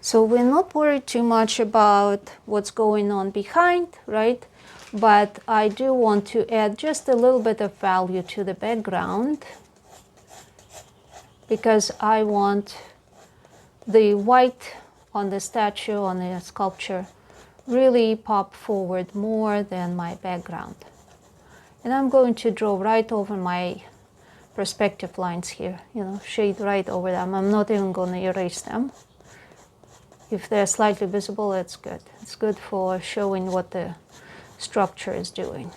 So we're not worried too much about what's going on behind, right? But I do want to add just a little bit of value to the background because I want the white on the statue, on the sculpture, really pop forward more than my background. And I'm going to draw right over my perspective lines here, shade right over them. I'm not even going to erase them. If they're slightly visible, it's good. It's good for showing what the structure is doing.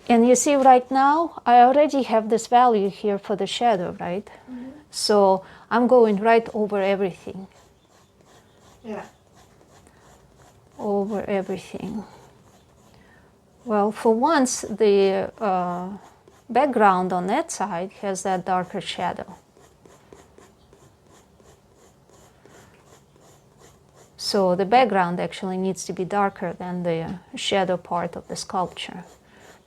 And you see right now, I already have this value here for the shadow, right? Mm-hmm. So I'm going right over everything. Yeah. Over everything. Well, for once, the background on that side has that darker shadow. So the background actually needs to be darker than the shadow part of the sculpture.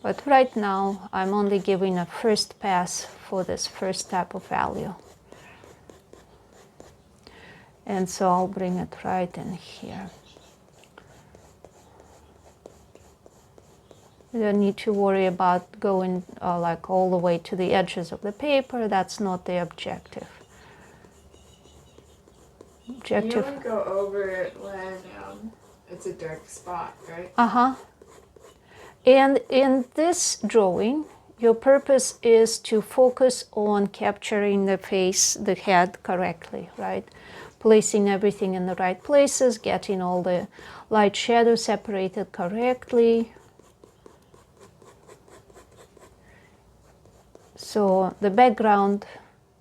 But right now, I'm only giving a first pass for this first type of value. And so I'll bring it right in here. You don't need to worry about going like all the way to the edges of the paper. That's not the objective. You only go over it when it's a dark spot, right? Uh-huh. And in this drawing, your purpose is to focus on capturing the face, the head correctly, right? Placing everything in the right places, getting all the light shadow separated correctly. So the background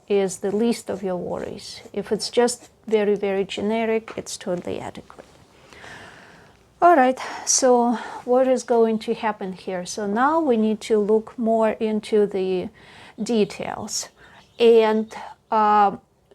is the least of your worries. If it's just very, very generic, it's totally adequate. All right, so what is going to happen here? So now we need to look more into the details. And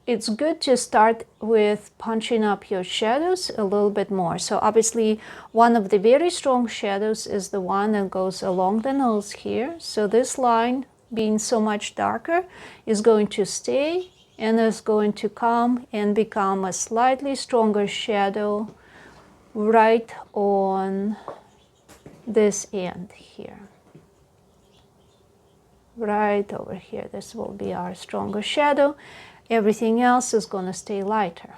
it's good to start with punching up your shadows a little bit more. So obviously, one of the very strong shadows is the one that goes along the nose here. So this line, being so much darker, is going to stay and is going to come and become a slightly stronger shadow right on this end here. Right over here. This will be our stronger shadow. Everything else is going to stay lighter.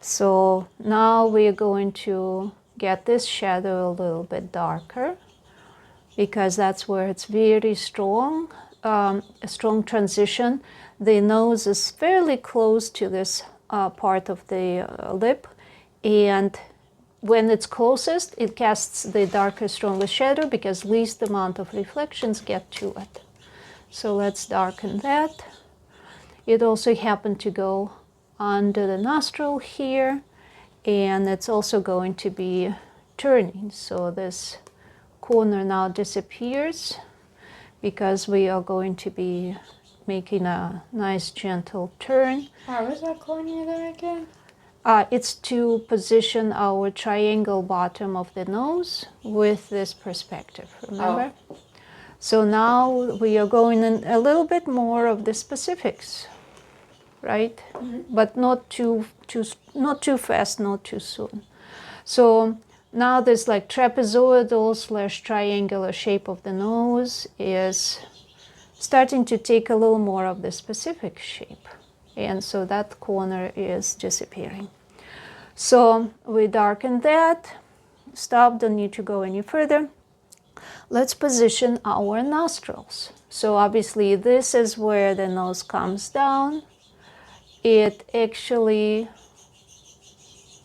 So now we're going to get this shadow a little bit darker because that's where it's very strong, a strong transition. The nose is fairly close to this part of the lip, and when it's closest, it casts the darker, stronger shadow because least amount of reflections get to it. So let's darken that. It also happened to go under the nostril here, and it's also going to be turning. So this corner now disappears because we are going to be making a nice gentle turn. How is that corner there again? It's to position our triangle bottom of the nose with this perspective, remember? Oh. So now we are going in a little bit more of the specifics, right? Mm-hmm. But not too fast, not too soon. So now this like trapezoidal / triangular shape of the nose is starting to take a little more of the specific shape. And so that corner is disappearing. So we darken that. Stop, don't need to go any further. Let's position our nostrils. So obviously this is where the nose comes down. It actually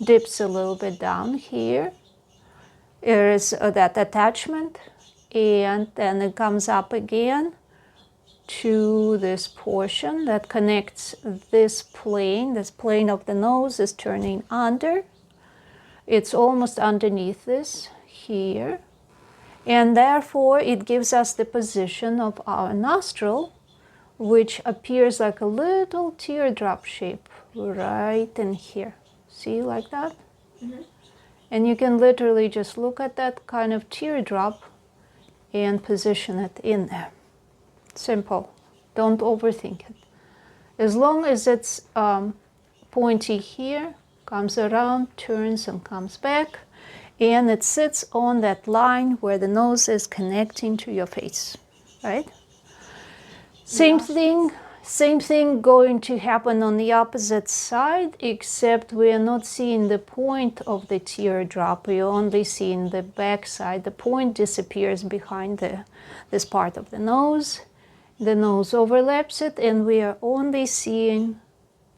dips a little bit down here. There is that attachment, and then it comes up again to this portion that connects this plane of the nose is turning under. It's almost underneath this here. And therefore it gives us the position of our nostril, which appears like a little teardrop shape right in here. See, like that? Mm-hmm. And you can literally just look at that kind of teardrop and position it in there. Simple. Don't overthink it. As long as it's pointy here, comes around, turns and comes back, and it sits on that line where the nose is connecting to your face, right? Same thing going to happen on the opposite side, except we are not seeing the point of the teardrop. We are only seeing the back side. The point disappears behind this part of the nose. The nose overlaps it, and we are only seeing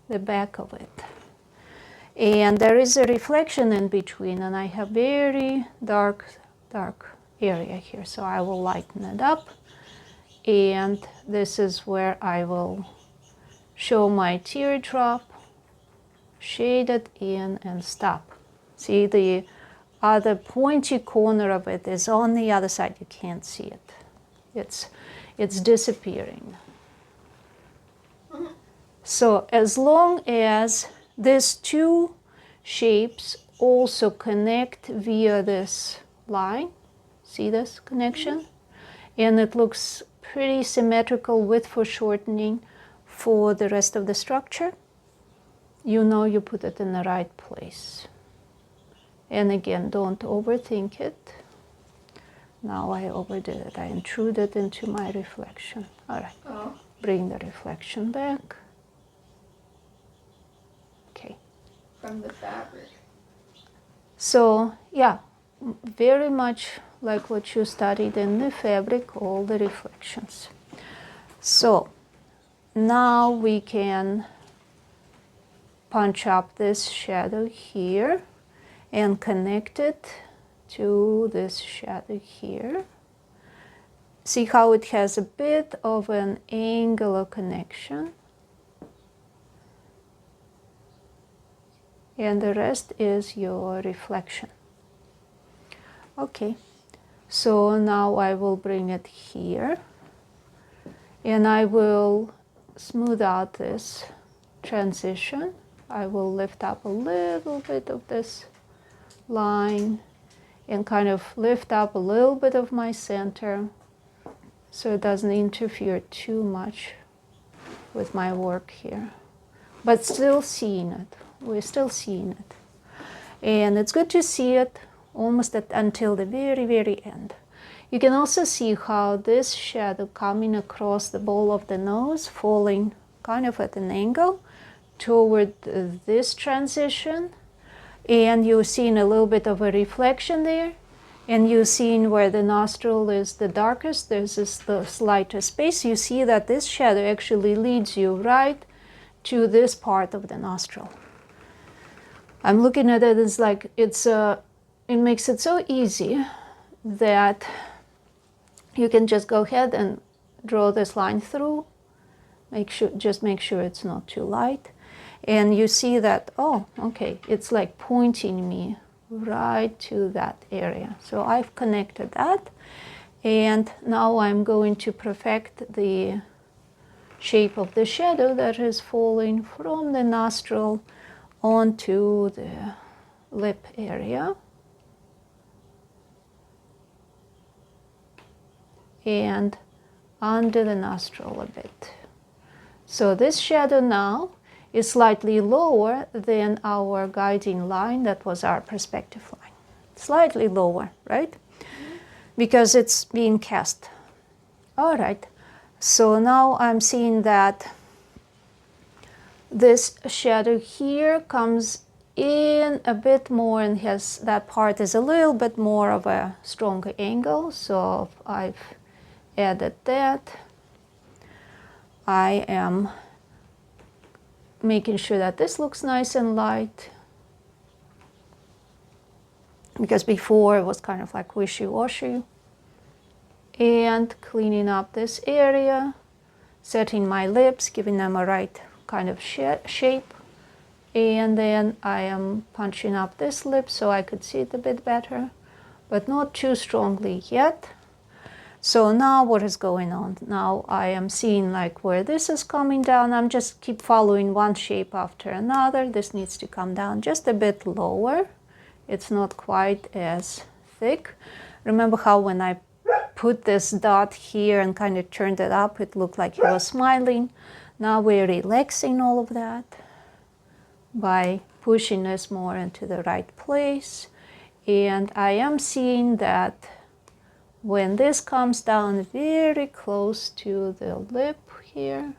the back of it. And there is a reflection in between, and I have very dark area here, so I will lighten it up. And this is where I will show my teardrop, shade it in, and stop. See, the other pointy corner of it is on the other side. You can't see it. It's disappearing. So as long as these two shapes also connect via this line, see this connection? And it looks pretty symmetrical with foreshortening for the rest of the structure, you know you put it in the right place. And again, don't overthink it. Now I overdid it. I intruded into my reflection. All right. Oh. Bring the reflection back. Okay. From the fabric. So, yeah, very much like what you studied in the fabric, all the reflections. So, now we can punch up this shadow here and connect it to this shadow here. See how it has a bit of an angular connection. And the rest is your reflection. Okay, so now I will bring it here. And I will smooth out this transition. I will lift up a little bit of this line and kind of lift up a little bit of my center so it doesn't interfere too much with my work here. But still seeing it. We're still seeing it. And it's good to see it almost until the very, very end. You can also see how this shadow coming across the bowl of the nose, falling kind of at an angle toward this transition. And you're seeing a little bit of a reflection there. And you're seeing where the nostril is the darkest, there's this lighter space. You see that this shadow actually leads you right to this part of the nostril. I'm looking at it as like it makes it so easy that you can just go ahead and draw this line through. Just make sure it's not too light. And you see that, oh, okay, it's like pointing me right to that area. So I've connected that. And now I'm going to perfect the shape of the shadow that is falling from the nostril onto the lip area. And under the nostril a bit. So this shadow now is slightly lower than our guiding line that was our perspective line. Slightly lower, right? Because it's being cast. All right, so now I'm seeing that this shadow here comes in a bit more and has that part is a little bit more of a stronger angle. So I've added that. I am making sure that this looks nice and light, because before it was kind of like wishy-washy. And cleaning up this area, setting my lips, giving them a right kind of shape. And then I am punching up this lip so I could see it a bit better, but not too strongly yet. So now what is going on? Now I am seeing like where this is coming down. I'm just keep following one shape after another. This needs to come down just a bit lower. It's not quite as thick. Remember how when I put this dot here and kind of turned it up, it looked like he was smiling. Now we're relaxing all of that. by pushing this more into the right place. And I am seeing that when this comes down very close to the lip here,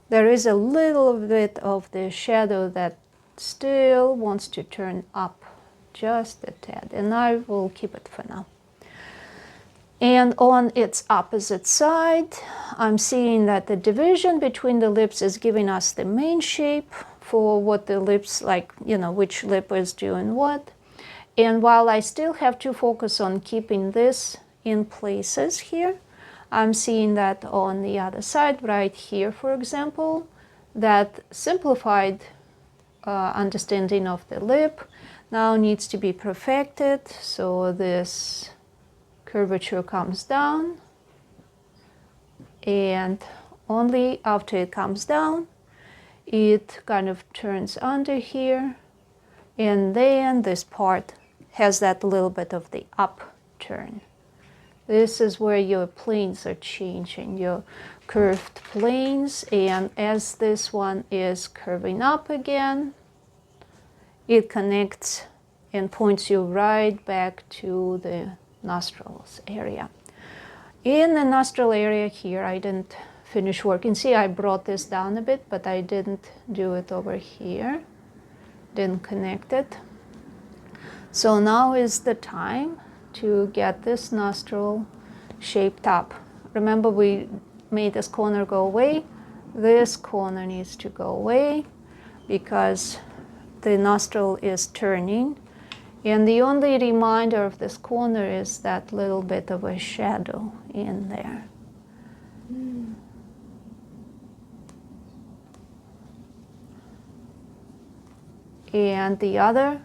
there is a little bit of the shadow that still wants to turn up just a tad, and I will keep it for now. And on its opposite side, I'm seeing that the division between the lips is giving us the main shape for what the lips, like, you know, which lip is doing what. And while I still have to focus on keeping this in places here, I'm seeing that on the other side, right here, for example, that simplified understanding of the lip now needs to be perfected. So this curvature comes down, and only after it comes down, it kind of turns under here, and then this part has that little bit of the upturn. This is where your planes are changing, your curved planes, and as this one is curving up again, it connects and points you right back to the nostrils area. In the nostril area here, I didn't finish working. See, I brought this down a bit, but I didn't do it over here. Didn't connect it. So now is the time to get this nostril shaped up. Remember, we made this corner go away. This corner needs to go away because the nostril is turning. And the only reminder of this corner is that little bit of a shadow in there. And the other,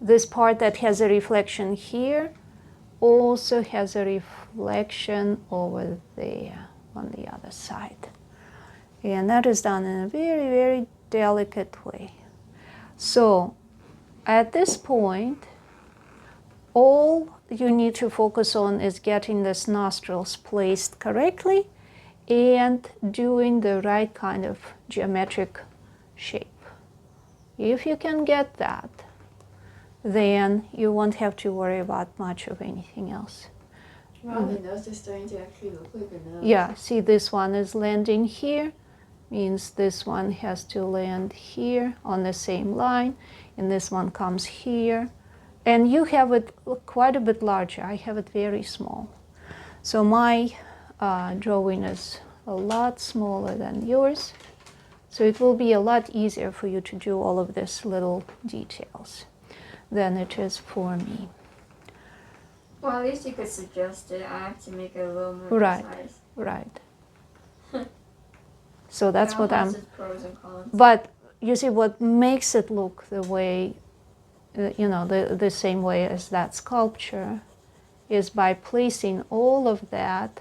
this part that has a reflection here, also has a reflection over there on the other side. And that is done in a very, very delicate way. So at this point, all you need to focus on is getting this nostrils placed correctly and doing the right kind of geometric shape. If you can get that, then you won't have to worry about much of anything else. Wow, the nose is starting to actually look like a nose. Yeah, see, this one is landing here, means this one has to land here on the same line, and this one comes here. And you have it quite a bit larger. I have it very small. So my drawing is a lot smaller than yours. So it will be a lot easier for you to do all of these little details than it is for me. Well, at least you could suggest it. I have to make it a little more precise. Right. So that's what I'm. Pros and cons. But you see, what makes it look the way, you know, the same way as that sculpture, is by placing all of that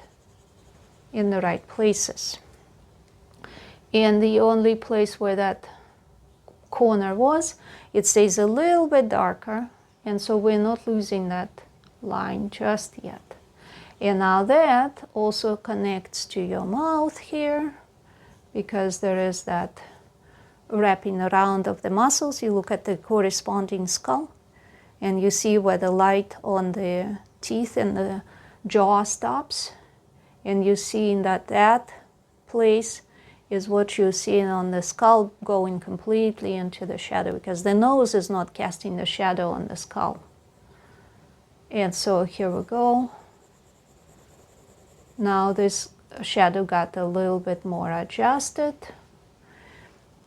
in the right places. And the only place where that corner was, it stays a little bit darker, and so we're not losing that line just yet. And now that also connects to your mouth here, because there is that wrapping around of the muscles. You look at the corresponding skull, and you see where the light on the teeth and the jaw stops, and you see that that place is what you're seeing on the skull going completely into the shadow, because the nose is not casting the shadow on the skull. And so here we go. Now this shadow got a little bit more adjusted.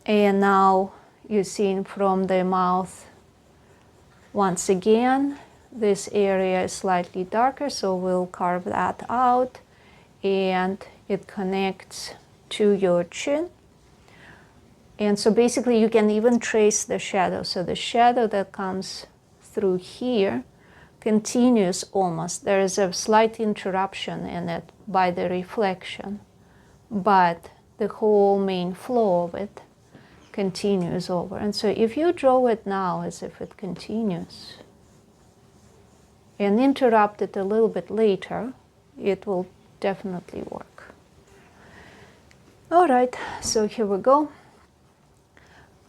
And now you're seeing from the mouth, once again, this area is slightly darker, so we'll carve that out. And it connects to your chin. And so basically you can even trace the shadow. So the shadow that comes through here continues almost. There is a slight interruption in it by the reflection, but the whole main flow of it continues over. And so if you draw it now as if it continues and interrupt it a little bit later, it will definitely work. All right, so here we go.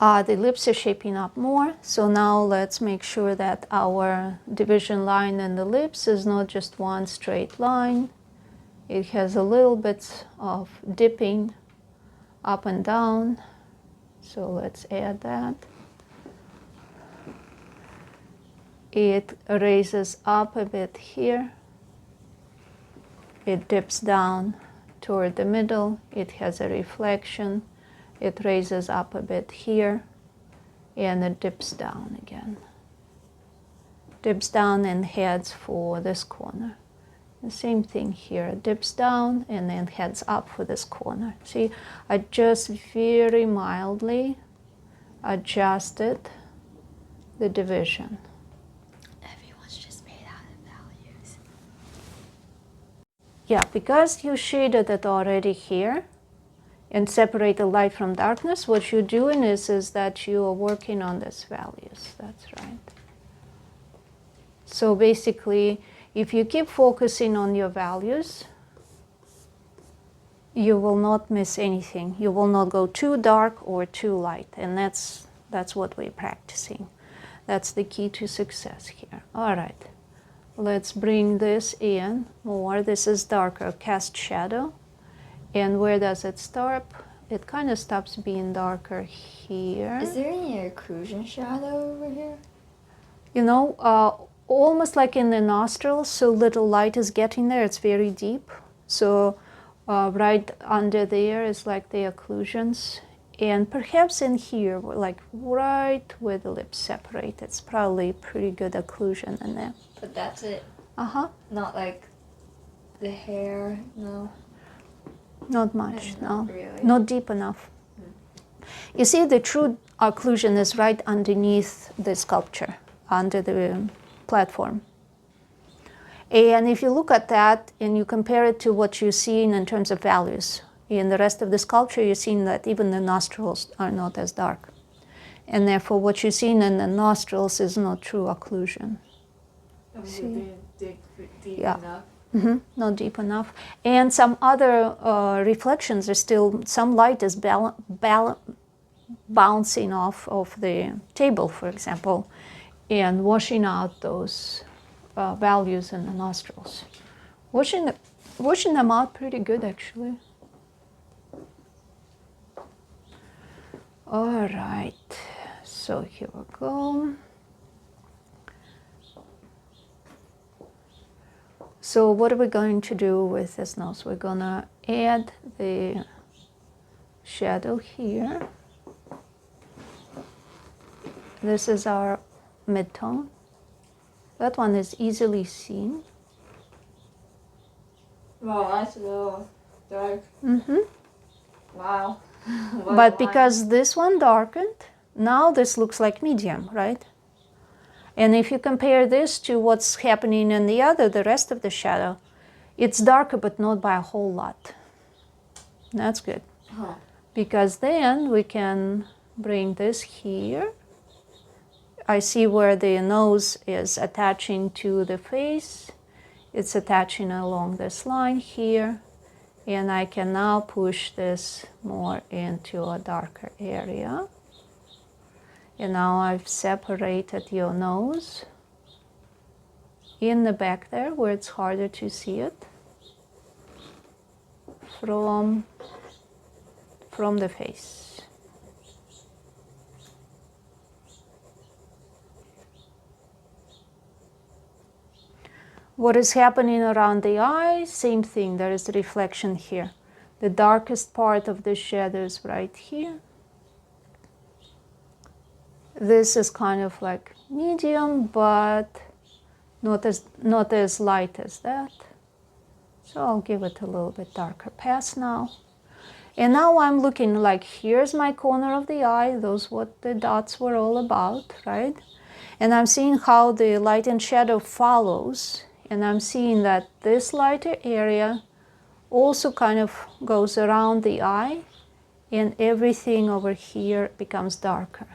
The lips are shaping up more, so now let's make sure that our division line in the lips is not just one straight line. It has a little bit of dipping up and down, so let's add that. It raises up a bit here. It dips down toward the middle. It has a reflection. It raises up a bit here, and it dips down again. Dips down and heads for this corner. The same thing here. It dips down and then heads up for this corner. See, I just very mildly adjusted the division. Everyone's just made out of values. Yeah, because you shaded it already here and separate the light from darkness, what you're doing is that you are working on these values. That's right. So basically, if you keep focusing on your values, you will not miss anything. You will not go too dark or too light, and that's what we're practicing. That's the key to success here. All right, let's bring this in more. This is darker, cast shadow. And where does it start? It kind of stops being darker here. Is there any occlusion shadow over here? You know, almost like in the nostrils, so little light is getting there. It's very deep. So right under there is like the occlusions. And perhaps in here, like right where the lips separate, it's probably pretty good occlusion in there. But that's it. Uh-huh. Not like the hair, no. Not much, no. Not really. Not deep enough. You see, the true occlusion is right underneath the sculpture, under the platform. And if you look at that and you compare it to what you're seeing in terms of values, in the rest of the sculpture, you're seeing that even the nostrils are not as dark. And therefore, what you're seeing in the nostrils is not true occlusion. Being deep Yeah. enough. Mm-hmm. Not deep enough. And some other reflections are still, some light is bouncing off of the table, for example, and washing out those values in the nostrils. Washing them out pretty good, actually. All right, so here we go. So what are we going to do with this nose? We're gonna add the shadow here. This is our mid-tone. That one is easily seen. Wow, that's a little dark. Mm-hmm. Wow. But because this one darkened, now this looks like medium, right? And if you compare this to what's happening in the rest of the shadow, it's darker, but not by a whole lot. That's good. Huh. Because then we can bring this here. I see where the nose is attaching to the face. It's attaching along this line here. And I can now push this more into a darker area. And now I've separated your nose in the back there where it's harder to see it from the face. What is happening around the eye? Same thing, there is a reflection here. The darkest part of the shadow is right here. This is kind of like medium, but not as light as that. So I'll give it a little bit darker pass now. And now I'm looking like, here's my corner of the eye. Those what the dots were all about, right? And I'm seeing how the light and shadow follows. And I'm seeing that this lighter area also kind of goes around the eye, and everything over here becomes darker.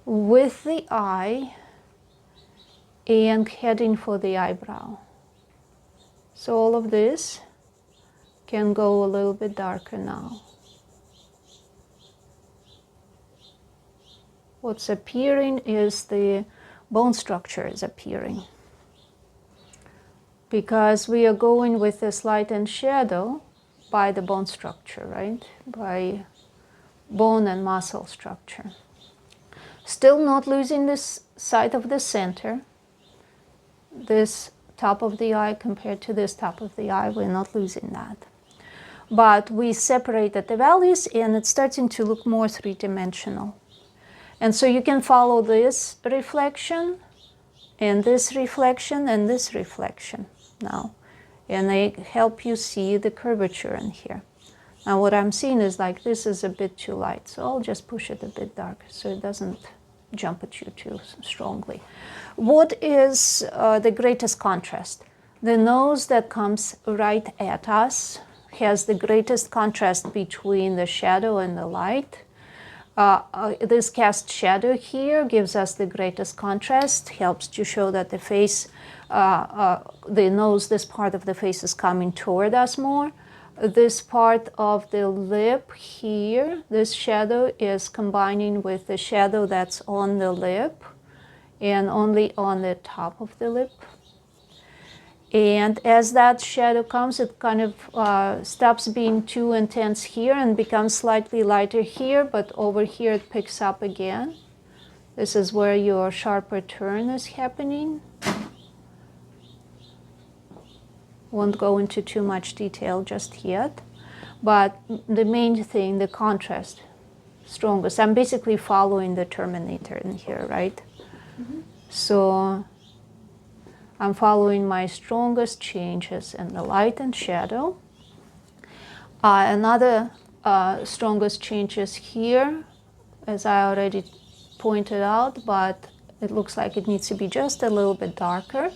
With the eye and heading for the eyebrow. So all of this can go a little bit darker now. What's appearing is the bone structure is appearing. Because we are going with this light and shadow by the bone structure, right? By bone and muscle structure. Still not losing this side of the center. This top of the eye compared to this top of the eye, we're not losing that. But we separated the values and it's starting to look more three-dimensional. And so you can follow this reflection and this reflection and this reflection now. And they help you see the curvature in here. Now what I'm seeing is like this is a bit too light, so I'll just push it a bit darker so it doesn't jump at you too strongly. What is the greatest contrast? The nose that comes right at us has the greatest contrast between the shadow and the light. This cast shadow here gives us the greatest contrast, helps to show that the face, the nose, this part of the face is coming toward us more. This part of the lip here, this shadow is combining with the shadow that's on the lip and only on the top of the lip. And as that shadow comes, it kind of stops being too intense here and becomes slightly lighter here, but over here it picks up again. This is where your sharper turn is happening. Won't go into too much detail just yet, but the main thing, the contrast, strongest. I'm basically following the Terminator in here, right? Mm-hmm. So I'm following my strongest changes in the light and shadow. Another strongest changes here, as I already pointed out, but it looks like it needs to be just a little bit darker.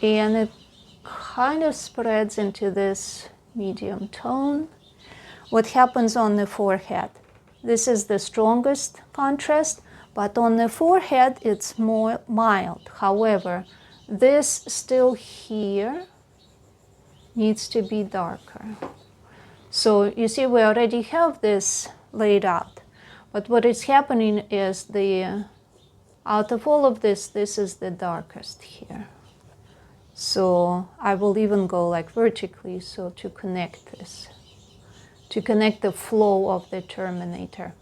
And it kind of spreads into this medium tone. What happens on the forehead? This is the strongest contrast, but on the forehead it's more mild. However, this still here needs to be darker. So you see we already have this laid out, but what is happening is out of all of this, this is the darkest here. So I will even go like vertically, so to connect this, to connect the flow of the Terminator.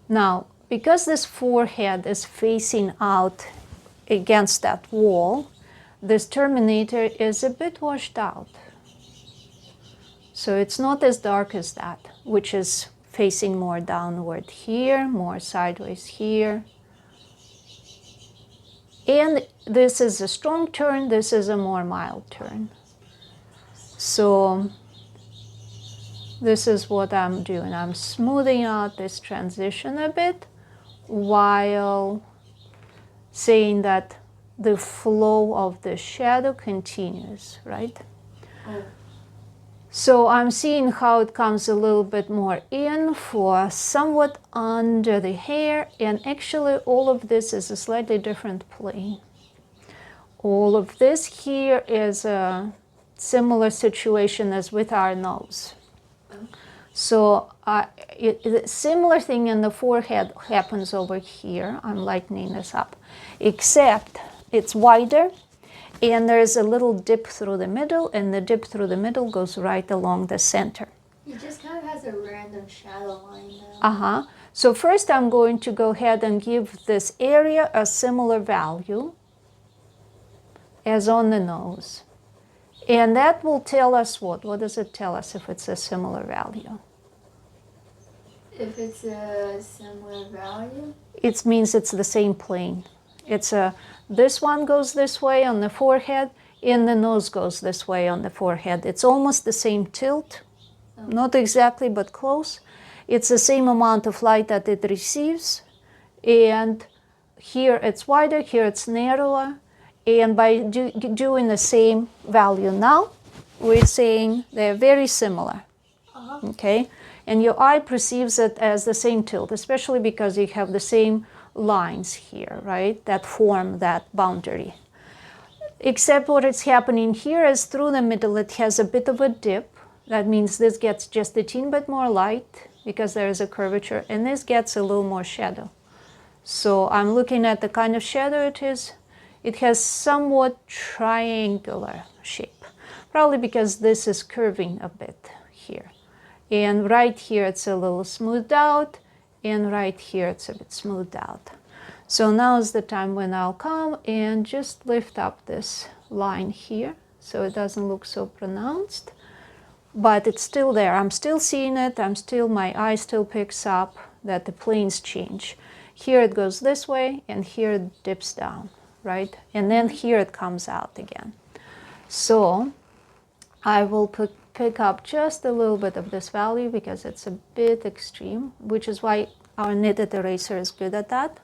Now, because this forehead is facing out against that wall, this Terminator is a bit washed out. So it's not as dark as that, which is facing more downward here, more sideways here. And this is a strong turn, this is a more mild turn. So this is what I'm doing. I'm smoothing out this transition a bit while saying that the flow of the shadow continues, right? Oh. So I'm seeing how it comes a little bit more in for somewhat under the hair, and actually all of this is a slightly different plane. All of this here is a similar situation as with our nose. So the similar thing in the forehead happens over here. I'm lightening this up, except it's wider. And there's a little dip through the middle, and the dip through the middle goes right along the center. It just kind of has a random shadow line now. Uh-huh. So first I'm going to go ahead and give this area a similar value as on the nose. And that will tell us what? What does it tell us if it's a similar value? If it's a similar value? It means it's the same plane. This one goes this way on the forehead, and the nose goes this way on the forehead. It's almost the same tilt, not exactly, but close. It's the same amount of light that it receives, and here it's wider, here it's narrower, and by doing the same value now, we're saying they're very similar, okay? And your eye perceives it as the same tilt, especially because you have the same lines here, right, that form that boundary. Except what is happening here is through the middle it has a bit of a dip. That means this gets just a teeny bit more light because there is a curvature, and this gets a little more shadow. So I'm looking at the kind of shadow it is. It has somewhat triangular shape, probably because this is curving a bit here. And right here it's a little smoothed out, and right here it's a bit smoothed out. So now is the time when I'll come and just lift up this line here so it doesn't look so pronounced. But it's still there. I'm still seeing it. My eye still picks up that the planes change. Here it goes this way, and here it dips down, right? And then here it comes out again. So I will pick up just a little bit of this value because it's a bit extreme, which is why our knitted eraser is good at that,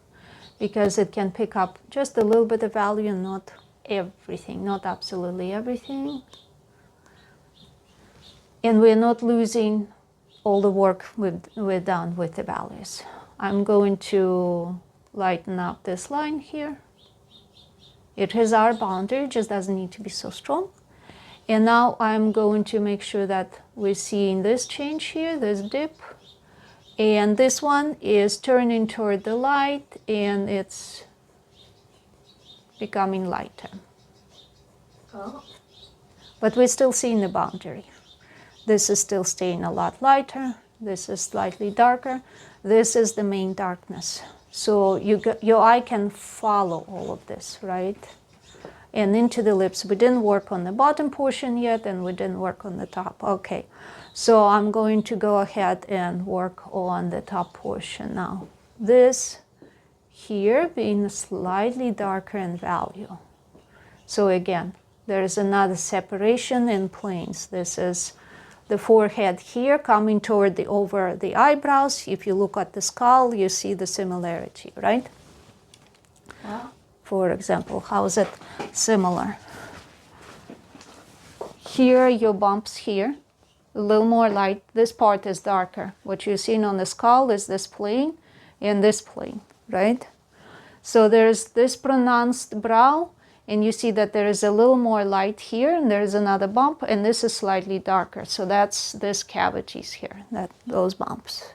because it can pick up just a little bit of value and not everything, not absolutely everything. And we're not losing all the work we've done with the values. I'm going to lighten up this line here. It is our boundary, it just doesn't need to be so strong. And now I'm going to make sure that we're seeing this change here, this dip. And this one is turning toward the light, and it's becoming lighter. Oh. But we're still seeing the boundary. This is still staying a lot lighter. This is slightly darker. This is the main darkness. So your eye can follow all of this, right? And into the lips. We didn't work on the bottom portion yet, and we didn't work on the top. Okay, so I'm going to go ahead and work on the top portion now. This here being slightly darker in value. So again, there is another separation in planes. This is the forehead here coming toward over the eyebrows. If you look at the skull, you see the similarity, right? Wow. For example, how is it similar? Here, your bumps here, a little more light. This part is darker. What you're seeing on the skull is this plane and this plane, right? So there's this pronounced brow, and you see that there is a little more light here, and there's another bump, and this is slightly darker. So that's this cavities here, those bumps.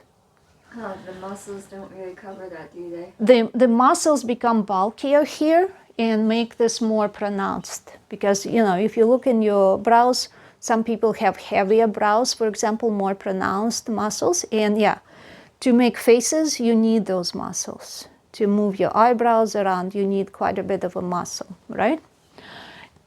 Oh, the muscles don't really cover that, do they? The muscles become bulkier here and make this more pronounced. Because, if you look in your brows, some people have heavier brows, for example, more pronounced muscles. And yeah, to make faces, you need those muscles. To move your eyebrows around, you need quite a bit of a muscle, right?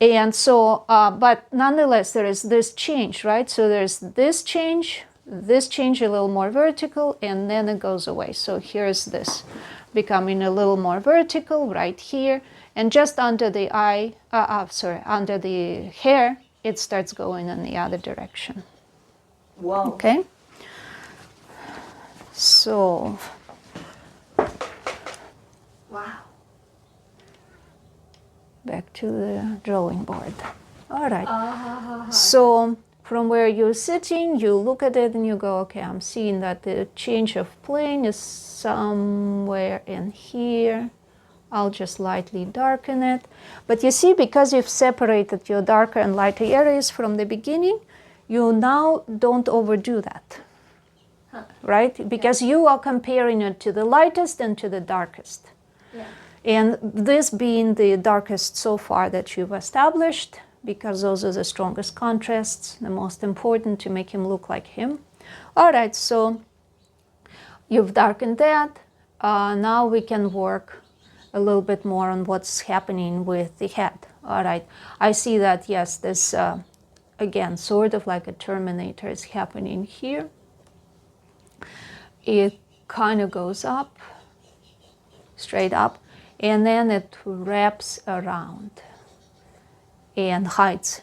And so, but nonetheless, there is this change, right? So there's this change a little more vertical, and then it goes away. So here's this becoming a little more vertical right here, and just under the under the hair, it starts going in the other direction. Whoa. Okay. So. Wow. Back to the drawing board. All right. So from where you're sitting, you look at it and you go, okay, I'm seeing that the change of plane is somewhere in here. I'll just lightly darken it. But you see, because you've separated your darker and lighter areas from the beginning, you now don't overdo that. Huh. Right? Because you are comparing it to the lightest and to the darkest. Yeah. And this being the darkest so far that you've established, because those are the strongest contrasts, the most important to make him look like him. All right, so you've darkened that. Now we can work a little bit more on what's happening with the head. All right, I see that, yes, this, again, sort of like a Terminator is happening here. It kind of goes up, straight up, and then it wraps around and hides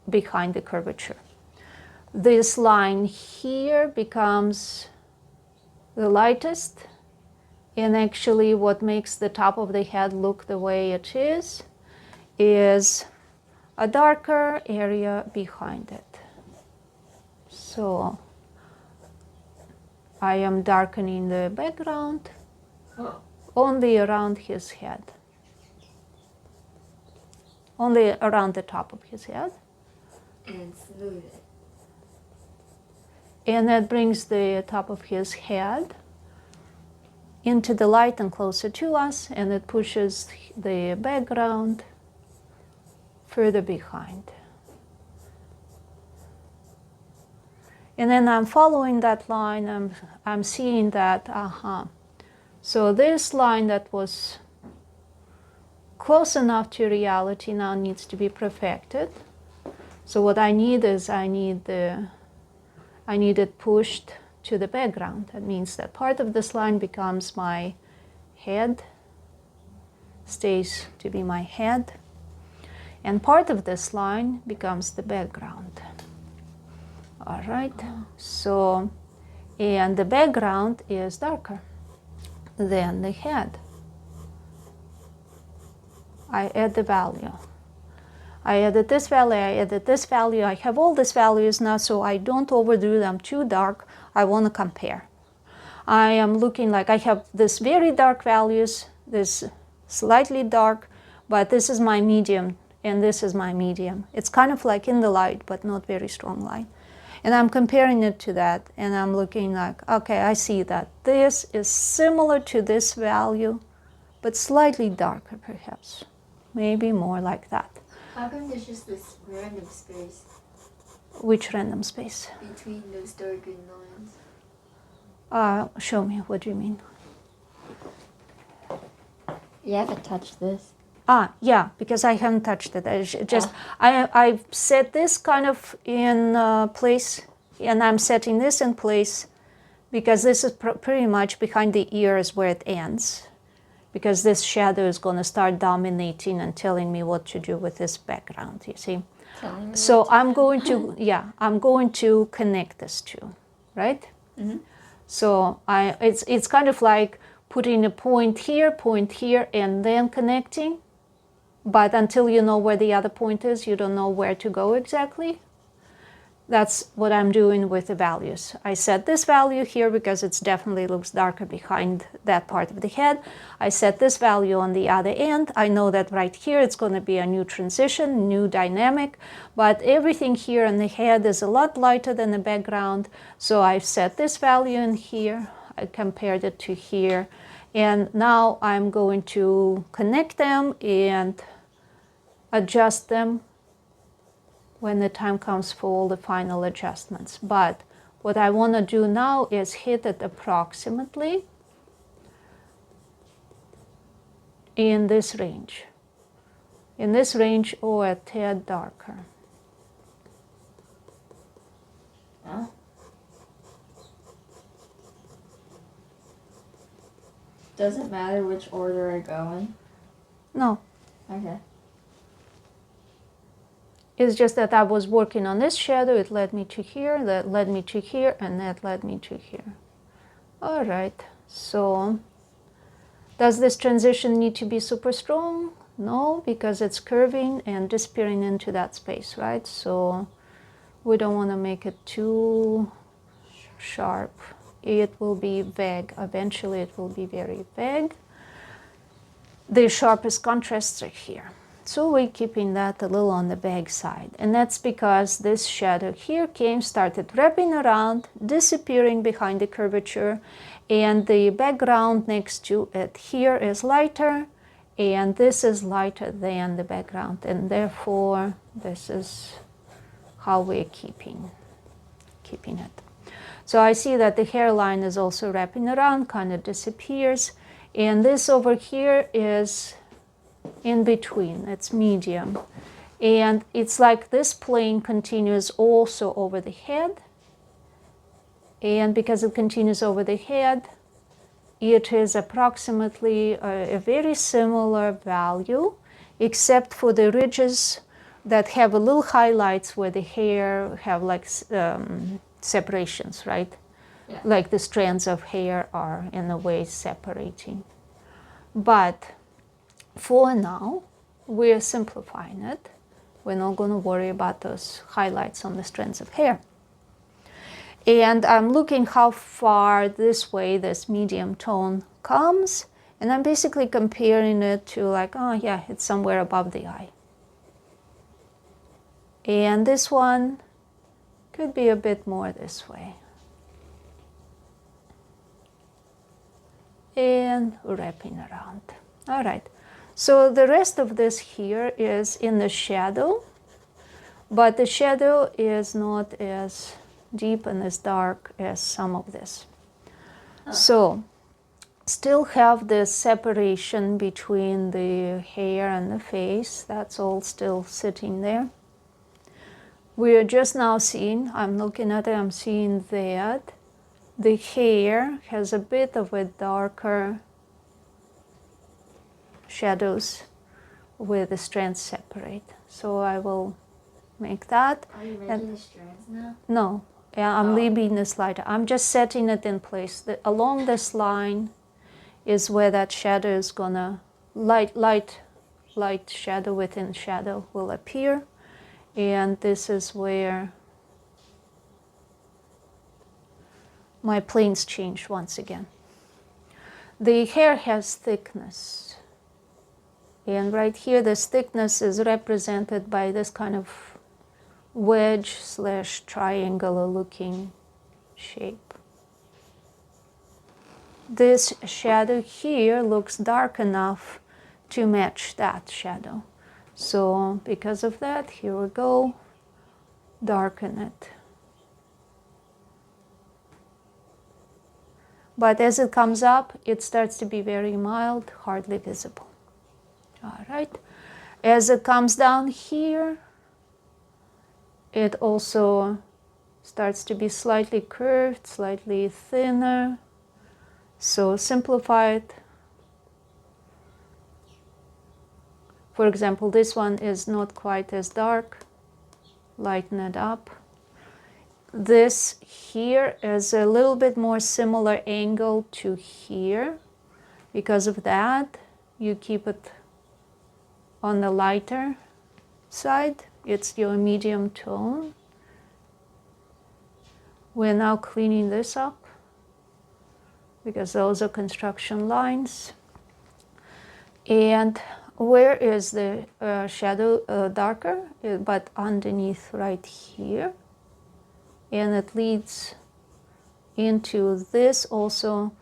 behind the curvature. This line here becomes the lightest, and actually what makes the top of the head look the way it is a darker area behind it. So I am darkening the background. Oh. Only around his head. Only around the top of his head. And smooth it. And that brings the top of his head into the light and closer to us, and it pushes the background further behind. And then I'm following that line, I'm seeing that, so this line that was close enough to reality now needs to be perfected. So what I need is I need it pushed to the background. That means that part of this line becomes my head, stays to be my head, and part of this line becomes the background. All right, so, and the background is darker than the head. I add the value. I added this value, I added this value. I have all these values now, so I don't overdo them too dark. I want to compare. I am looking like I have this very dark values, this slightly dark, but this is my medium, and this is my medium. It's kind of like in the light, but not very strong light. And I'm comparing it to that, and I'm looking like, okay, I see that this is similar to this value, but slightly darker perhaps. Maybe more like that. How come there's just this random space Which random space? between those dark green lines? Show me, what do you mean? You haven't touched this. Yeah, because I haven't touched it. I've set this kind of in place, and I'm setting this in place because this is pretty much behind the ears where it ends, because this shadow is going to start dominating and telling me what to do with this background, you see. So I'm going to, I'm going to connect this two, right? Mm-hmm. So it's kind of like putting a point here, and then connecting. But until you know where the other point is, you don't know where to go exactly. That's what I'm doing with the values. I set this value here because it definitely looks darker behind that part of the head. I set this value on the other end. I know that right here it's going to be a new transition, new dynamic, but everything here in the head is a lot lighter than the background. So I've set this value in here. I compared it to here. And now I'm going to connect them and adjust them when the time comes for all the final adjustments. But what I want to do now is hit it approximately in this range. In this range or a tad darker. Huh? Doesn't matter which order I go in? No. Okay. It's just that I was working on this shadow, it led me to here, that led me to here, and that led me to here. All right, so does this transition need to be super strong? No, because it's curving and disappearing into that space, right? So we don't want to make it too sharp. It will be vague. Eventually it will be very vague. The sharpest contrasts are here. So we're keeping that a little on the back side. And that's because this shadow here started wrapping around, disappearing behind the curvature, and the background next to it here is lighter, and this is lighter than the background, and therefore this is how we're keeping it. So I see that the hairline is also wrapping around, kind of disappears, and this over here is in between, it's medium. And it's like this plane continues also over the head. And because it continues over the head, it is approximately a very similar value, except for the ridges that have a little highlights where the hair have like separations, right? Yeah. Like the strands of hair are in a way separating. But for now, we're simplifying it. We're not going to worry about those highlights on the strands of hair. And I'm looking how far this way this medium tone comes, and I'm basically comparing it to like, oh yeah, it's somewhere above the eye. And this one could be a bit more this way. and wrapping around. All right, so the rest of this here is in the shadow, but the shadow is not as deep and as dark as some of this. So still have this separation between the hair and the face. That's all still sitting there. We are just now seeing, I'm looking at it, I'm seeing that the hair has a bit of a darker shadows where the strands separate. So I will make that. Are you making the strands now? No, yeah, I'm leaving this lighter. I'm just setting it in place. Along this line is where that shadow is gonna, light shadow within shadow will appear. And this is where my planes change once again. The hair has thickness. And right here, this thickness is represented by this kind of wedge / triangular looking shape. This shadow here looks dark enough to match that shadow. So because of that, here we go, darken it. But as it comes up, it starts to be very mild, hardly visible. All right. As it comes down here, it also starts to be slightly curved, slightly thinner. So simplify it. For example, this one is not quite as dark. Lighten it up. This here is a little bit more similar angle to here. Because of that, you keep it on the lighter side. It's your medium tone. We're now cleaning this up because those are construction lines. And where is the shadow darker? But underneath right here. And it leads into this also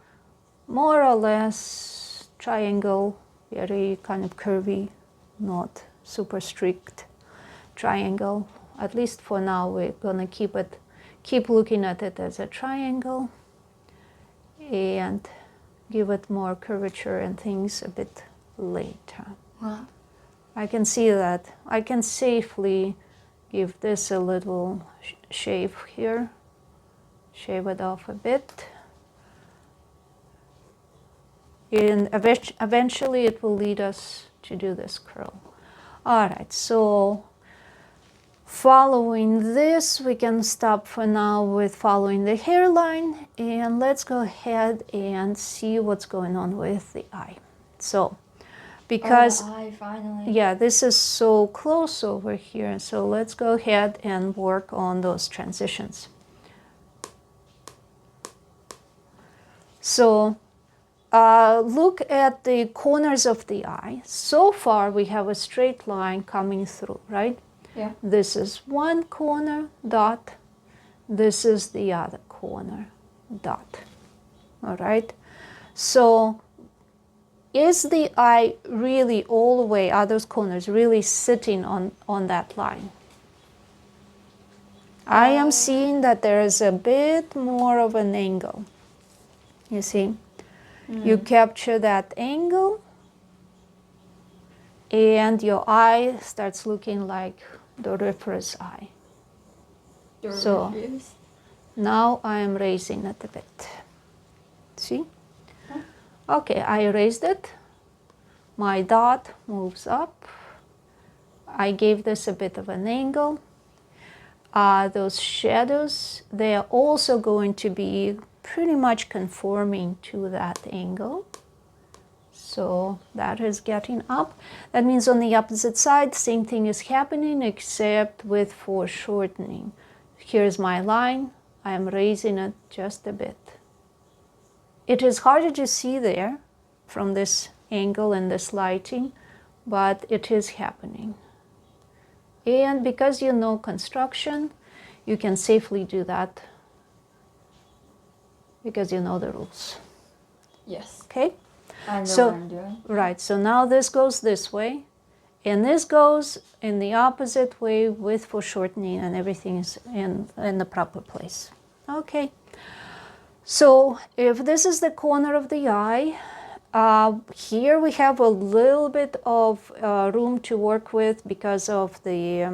more or less triangle, very kind of curvy, not super strict triangle. At least for now, we're gonna keep looking at it as a triangle and give it more curvature and things a bit later. Wow. I can see that. I can safely give this a little shave here. Shave it off a bit. And eventually it will lead us to do this curl. All right, so following this, we can stop for now with following the hairline, and let's go ahead and see what's going on with the eye. So, because the eye, finally. yeah, this is so close over here, so let's go ahead and work on those transitions. So look at the corners of the eye. So far we have a straight line coming through, right? Yeah. This is one corner, dot. This is the other corner, dot. All right? So is the eye really all the way, are those corners really sitting on that line? I am seeing that there is a bit more of an angle. You see? You capture that angle and your eye starts looking like Doryphoros eye. So now I am raising it a bit. See? Okay, I raised it. My dot moves up. I gave this a bit of an angle. Those shadows, they are also going to be pretty much conforming to that angle. So that is getting up. That means on the opposite side, same thing is happening except with foreshortening. Here's my line. I am raising it just a bit. It is harder to see there from this angle and this lighting, but it is happening. And because you know construction, you can safely do that because you know the rules. Yes. Okay? I know So- what I'm doing. Right, so now this goes this way, and this goes in the opposite way with foreshortening, and everything is in the proper place. Okay. So if this is the corner of the eye, here we have a little bit of room to work with because of the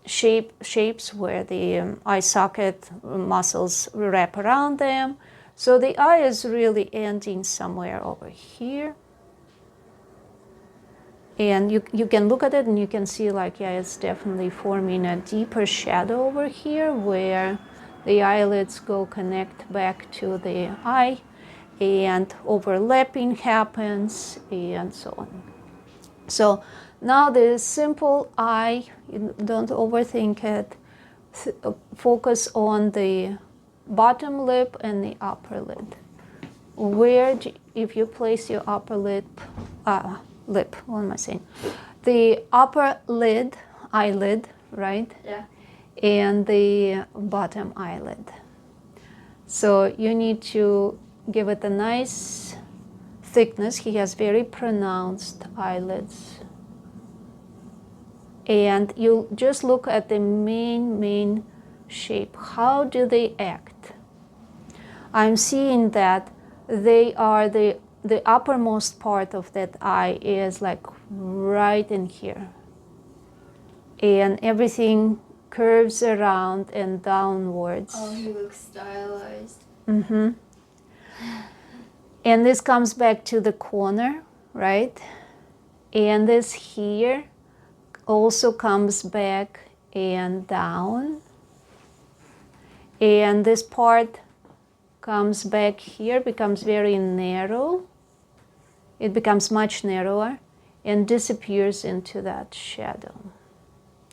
shapes where the eye socket muscles wrap around them. So the eye is really ending somewhere over here. And you can look at it and you can see like, yeah, it's definitely forming a deeper shadow over here where the eyelids go connect back to the eye and overlapping happens and so on. So now the simple eye, don't overthink it. Focus on the bottom lip and the upper lid. If you place your upper lip, what am I saying? The upper lid, eyelid, right? Yeah. And the bottom eyelid. So you need to give it a nice thickness. He has very pronounced eyelids. And you just look at the main shape. How do they act? I'm seeing that they are the uppermost part of that eye is like right in here. And everything curves around and downwards. Oh, he looks stylized. Mm-hmm. And this comes back to the corner, right? And this here also comes back and down. And this part comes back here, becomes very narrow. It becomes much narrower and disappears into that shadow.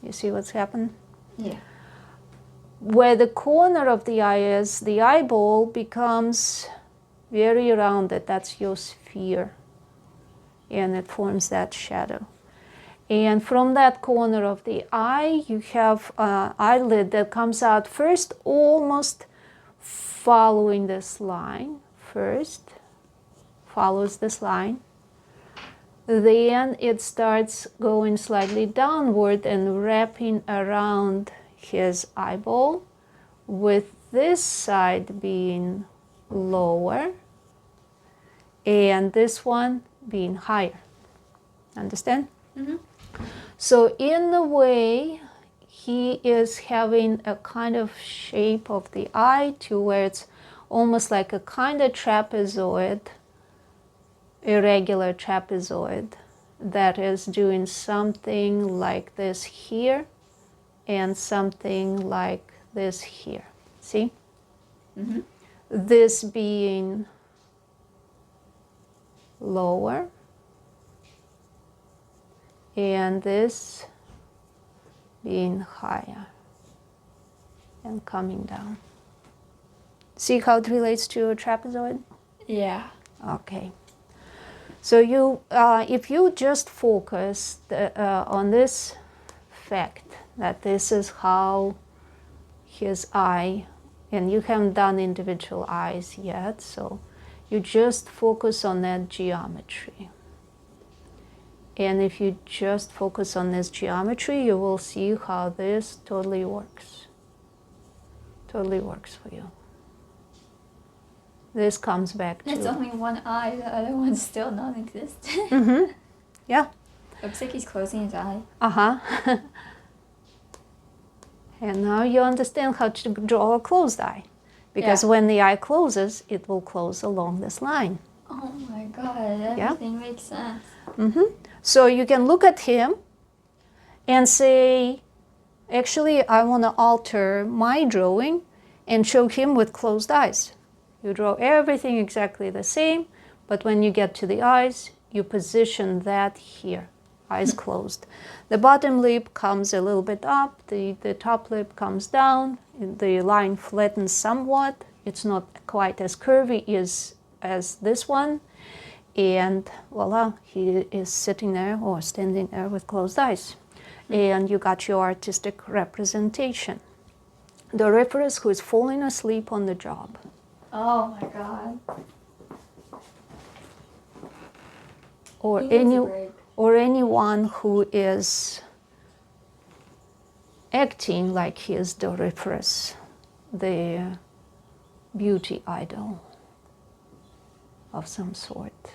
You see what's happened? Yeah. Where the corner of the eye is, the eyeball becomes very rounded. That's your sphere. And it forms that shadow. And from that corner of the eye, you have an eyelid that comes out first, almost following this line. First, follows this line. Then it starts going slightly downward and wrapping around his eyeball, with this side being lower and this one being higher. Understand? Mm-hmm. So in a way, he is having a kind of shape of the eye to where it's almost like a kind of trapezoid, irregular trapezoid, that is doing something like this here and something like this here. See? Mm-hmm. This being lower and this being higher and coming down. See how it relates to a trapezoid? Yeah. Okay. So you, if you just focus on this fact that this is how his eye, and you haven't done individual eyes yet, so you just focus on that geometry. And if you just focus on this geometry, you will see how this totally works. Totally works for you. This comes back to... There's only one eye, the other one's still non-existent. Mm-hmm. Yeah. Looks like he's closing his eye. Uh-huh. And now you understand how to draw a closed eye. Because Yeah. when the eye closes, it will close along this line. Oh my god, everything makes sense. Mm-hmm. So you can look at him and say, actually, I want to alter my drawing and show him with closed eyes. You draw everything exactly the same, but when you get to the eyes, you position that here, eyes closed. The bottom lip comes a little bit up, the top lip comes down, the line flattens somewhat. It's not quite as curvy as this one. And voila, he is sitting there or standing there with closed eyes. And you got your artistic representation. Doryphoros, who is falling asleep on the job. Oh my god. or He needs a break. or anyone who is acting like he is Doryphoros, the beauty idol of some sort.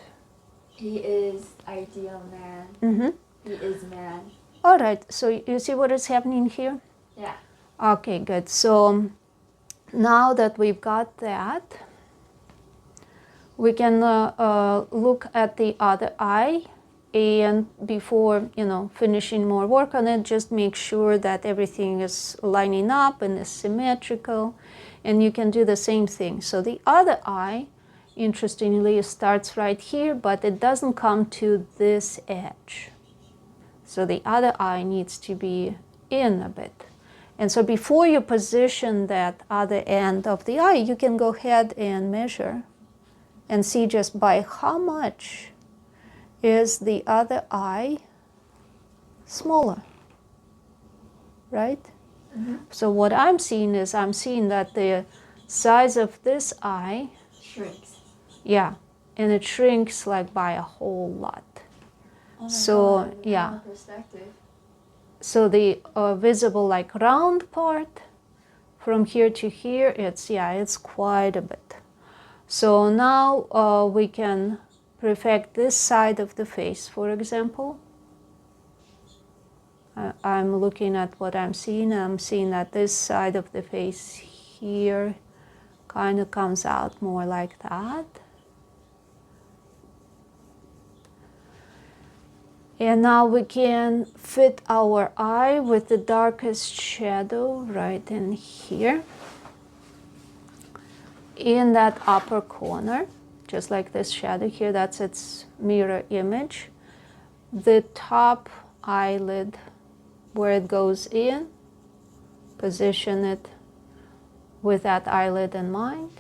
He is ideal man. Mm-hmm. He is man. All right, so you see what is happening here? Yeah. Okay, good. So now that we've got that, we can look at the other eye, and before finishing more work on it, just make sure that everything is lining up and is symmetrical, and you can do the same thing. So the other eye, interestingly, starts right here, but it doesn't come to this edge. So the other eye needs to be in a bit. And so before you position that other end of the eye, you can go ahead and measure and see just by how much is the other eye smaller, right? Mm-hmm. So what I'm seeing is that the size of this eye, Shrinks. yeah, and it shrinks like by a whole lot. Oh my So, God, yeah. from perspective. So the visible like round part from here to here, it's quite a bit. So now we can perfect this side of the face, for example. I'm looking at what I'm seeing. I'm seeing that this side of the face here kind of comes out more like that. And now we can fit our eye with the darkest shadow right in here, in that upper corner, just like this shadow here, that's its mirror image. The top eyelid, where it goes in, position it with that eyelid in mind.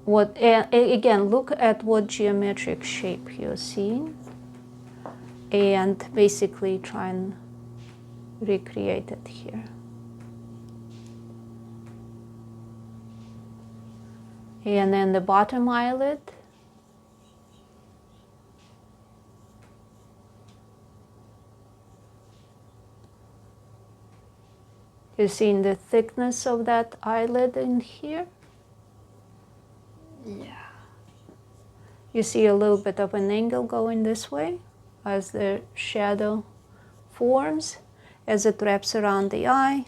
Again, look at what geometric shape you're seeing, and basically try and recreate it here. And then the bottom eyelid. You're seeing the thickness of that eyelid in here. Yeah. You see a little bit of an angle going this way as the shadow forms, as it wraps around the eye.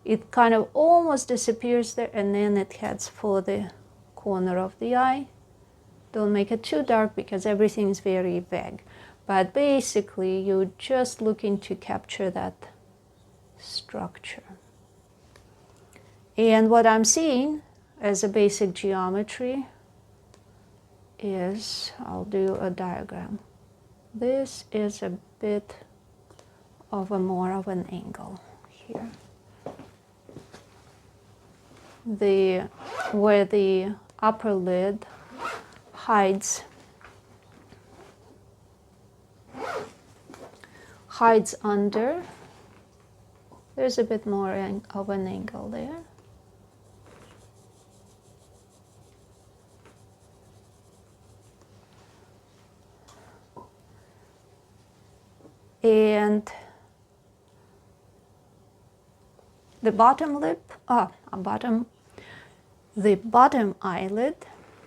It kind of almost disappears there, and then it heads for the corner of the eye. Don't make it too dark because everything is very vague. But basically, you're just looking to capture that structure. And what I'm seeing as a basic geometry is, I'll do a diagram. This is a bit of more of an angle here. Where the upper lid hides under, there's a bit more of an angle there. And the bottom lip, the bottom eyelid,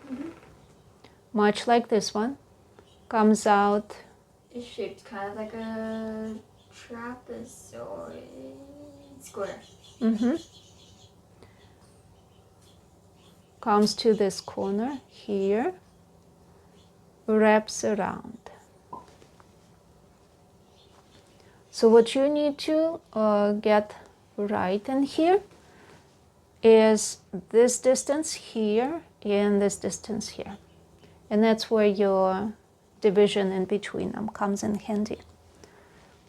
Mm-hmm. much like this one, comes out. It's shaped kind of like a trapezoid square. Mm-hmm. Comes to this corner here, wraps around. So what you need to get right in here is this distance here and this distance here. And that's where your division in between them comes in handy.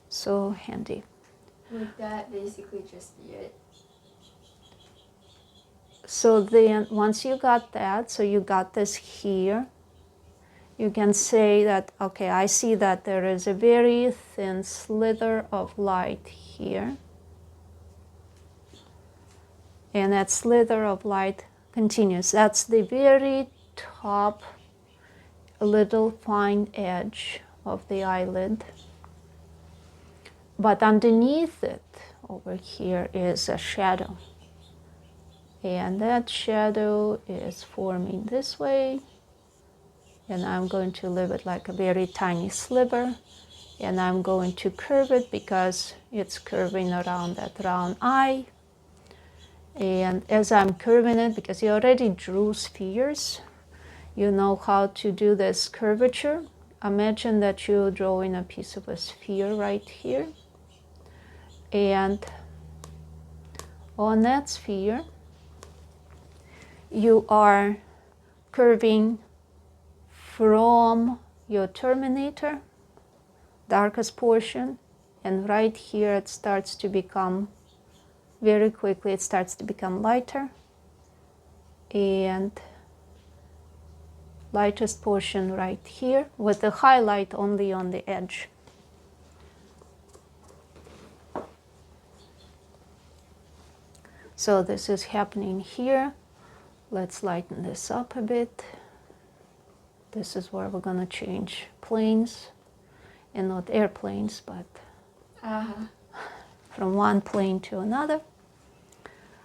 So handy. Would that basically just be it? So then once you got that, so you got this here, you can say that, okay, I see that there is a very thin slither of light here. And that slither of light continues. That's the very top a little fine edge of the eyelid. But underneath it, over here, is a shadow. And that shadow is forming this way. And I'm going to leave it like a very tiny sliver. And I'm going to curve it because it's curving around that round eye. And as I'm curving it, because you already drew spheres, you know how to do this curvature. Imagine that you're drawing a piece of a sphere right here. And on that sphere, you are curving from your terminator, darkest portion, and right here it starts to become, very quickly it starts to become lighter, and lightest portion right here with the highlight only on the edge. So this is happening here. Let's lighten this up a bit. This is where we're going to change planes, and not airplanes, but from one plane to another.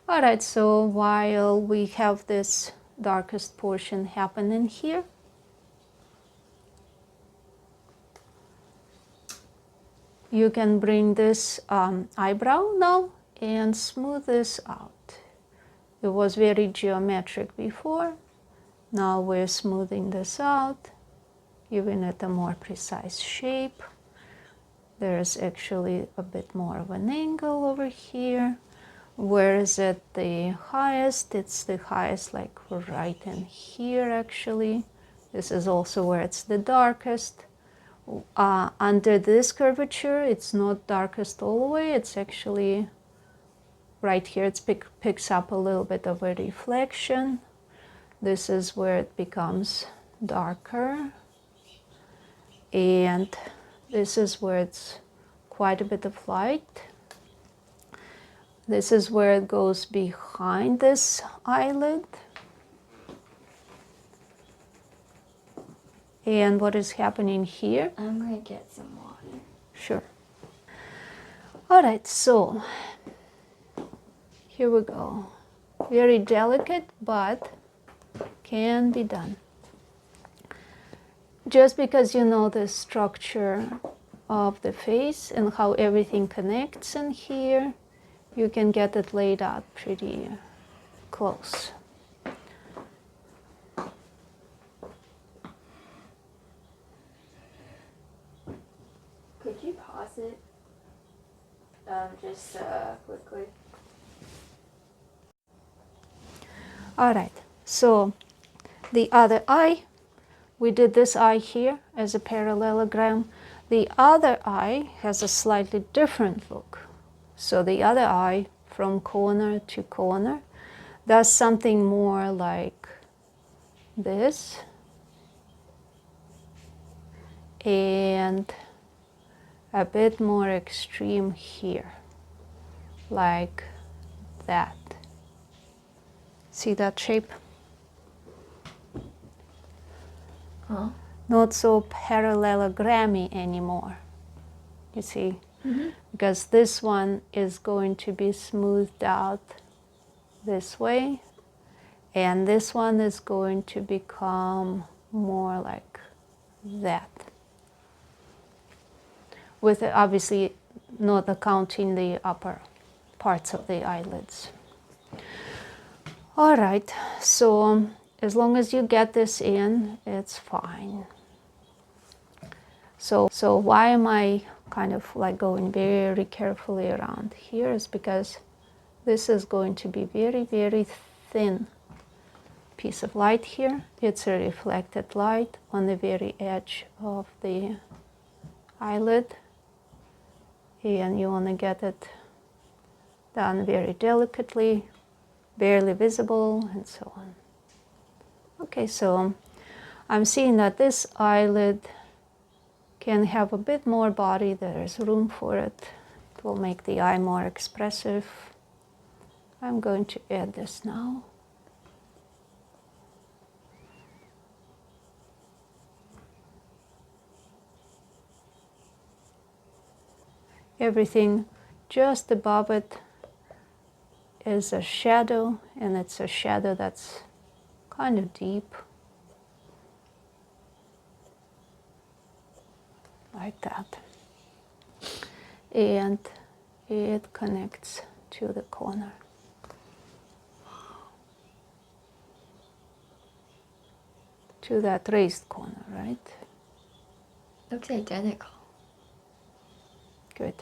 All right, so while we have this darkest portion happening here, you can bring this eyebrow now and smooth this out. It was very geometric before. Now we're smoothing this out, giving it a more precise shape. There's actually a bit more of an angle over here. Where is it the highest? It's the highest like right in here actually. This is also where it's the darkest. Under this curvature, it's not darkest all the way. It's actually right here. It picks up a little bit of a reflection. This is where it becomes darker. And this is where it's quite a bit of light. This is where it goes behind this eyelid. And what is happening here? I'm gonna get some water. Sure. All right, so here we go. Very delicate, but can be done. Just because you know the structure of the face and how everything connects in here, you can get it laid out pretty close. Could you pause it? Just quickly. All right, so the other eye, we did this eye here as a parallelogram. The other eye has a slightly different look. So the other eye, from corner to corner, does something more like this. And a bit more extreme here, like that. See that shape? Huh? Not so parallelogrammy anymore, you see? Because this one is going to be smoothed out this way, and this one is going to become more like that. With obviously not accounting the upper parts of the eyelids. All right, so as long as you get this in, it's fine. So why am I kind of like going very carefully around here is because this is going to be very, very thin piece of light here. It's a reflected light on the very edge of the eyelid. And you want to get it done very delicately, barely visible, and so on. Okay, so I'm seeing that this eyelid can have a bit more body. There's room for it. It will make the eye more expressive. I'm going to add this now. everything just above it is a shadow, and it's a shadow that's kind of deep, like that. And it connects to the corner. To that raised corner, right? Looks identical. Good.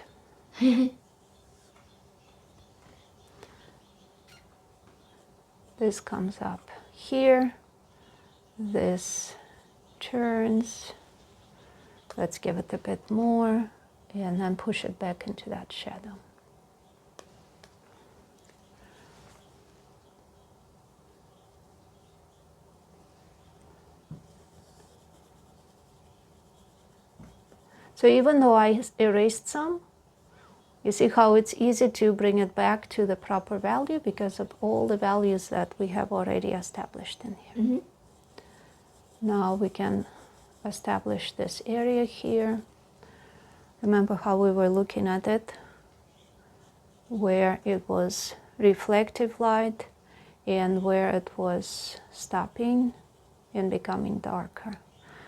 This comes up here. This turns. Let's give it a bit more, and then push it back into that shadow. So even though I erased some, you see how it's easy to bring it back to the proper value because of all the values that we have already established in here. Mm-hmm. Now we can establish this area here. Remember how we were looking at it, where it was reflective light and where it was stopping and becoming darker.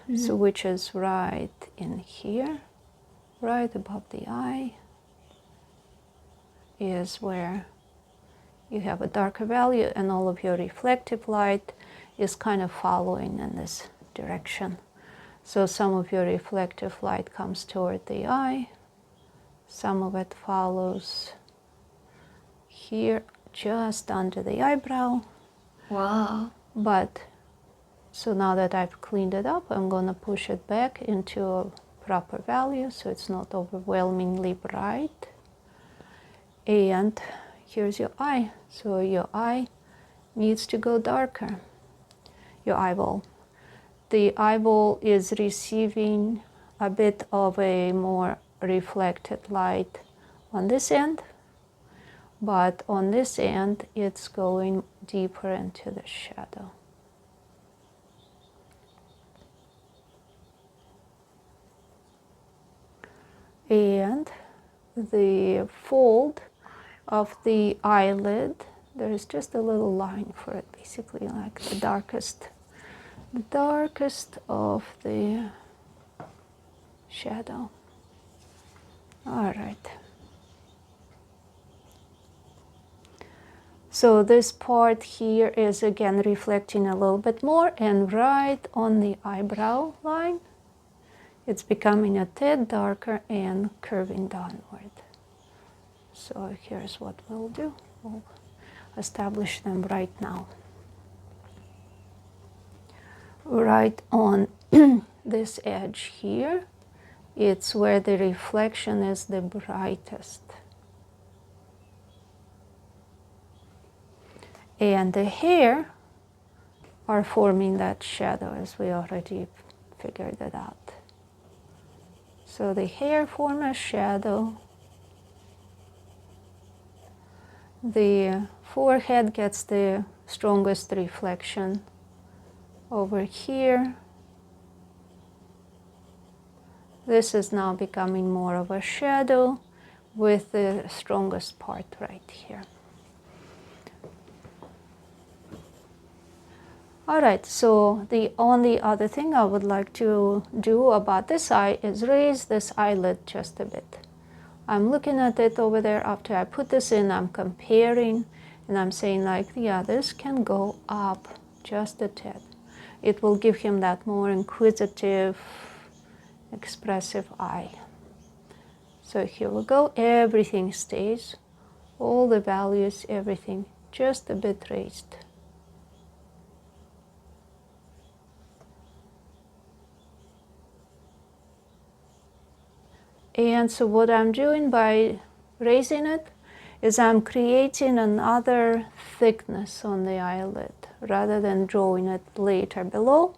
Mm-hmm. So which is right in here, right above the eye, is where you have a darker value, and all of your reflective light is kind of following in this direction. So some of your reflective light comes toward the eye, some of it follows here just under the eyebrow. Wow. But so now that I've cleaned it up, I'm going to push it back into a proper value so it's not overwhelmingly bright. And here's your eye. So your eye needs to go darker. Your eyeball. The eyeball is receiving a bit of a more reflected light on this end, but on this end it's going deeper into the shadow. And the fold of the eyelid, there is just a little line for it, basically like the darkest of the shadow. All right. So this part here is again reflecting a little bit more, and right on the eyebrow line, it's becoming a tad darker and curving downward. So here's what we'll do. We'll establish them right now. Right on this edge here, it's where the reflection is the brightest. And the hair are forming that shadow, as we already figured it out. So the hair form a shadow. The forehead gets the strongest reflection over here. This is now becoming more of a shadow with the strongest part right here. All right, so the only other thing I would like to do about this eye is raise this eyelid just a bit. I'm looking at it over there after I put this in, I'm comparing, and I'm saying like, yeah, this can go up just a tad. It will give him that more inquisitive, expressive eye. So here we go, everything stays, all the values, everything, just a bit raised. And so what I'm doing by raising it is I'm creating another thickness on the eyelid rather than drawing it later below.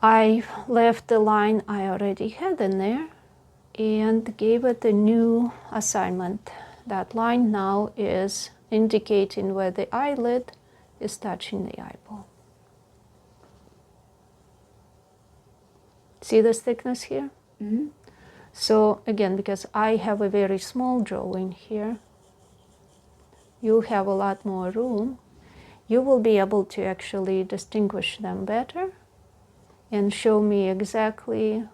I left the line I already had in there and gave it a new assignment. That line now is indicating where the eyelid is touching the eyeball. See this thickness here? Mm-hmm. So again, because I have a very small drawing here, you have a lot more room. You will be able to actually distinguish them better and show me exactly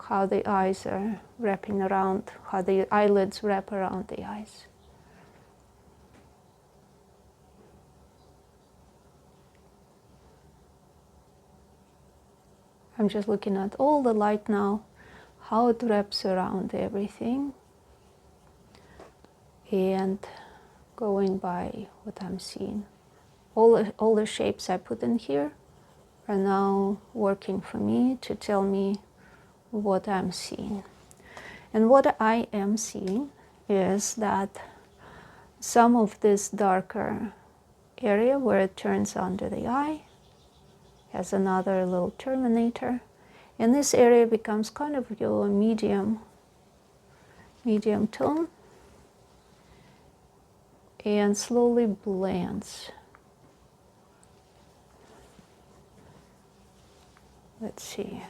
how the eyes are wrapping around, how the eyelids wrap around the eyes. I'm just looking at all the light now, how it wraps around everything, and going by what I'm seeing. All the shapes I put in here are now working for me to tell me what I'm seeing. And what I am seeing is that some of this darker area where it turns under the eye has another little terminator, and this area becomes kind of your medium tone and slowly blends. Let's see,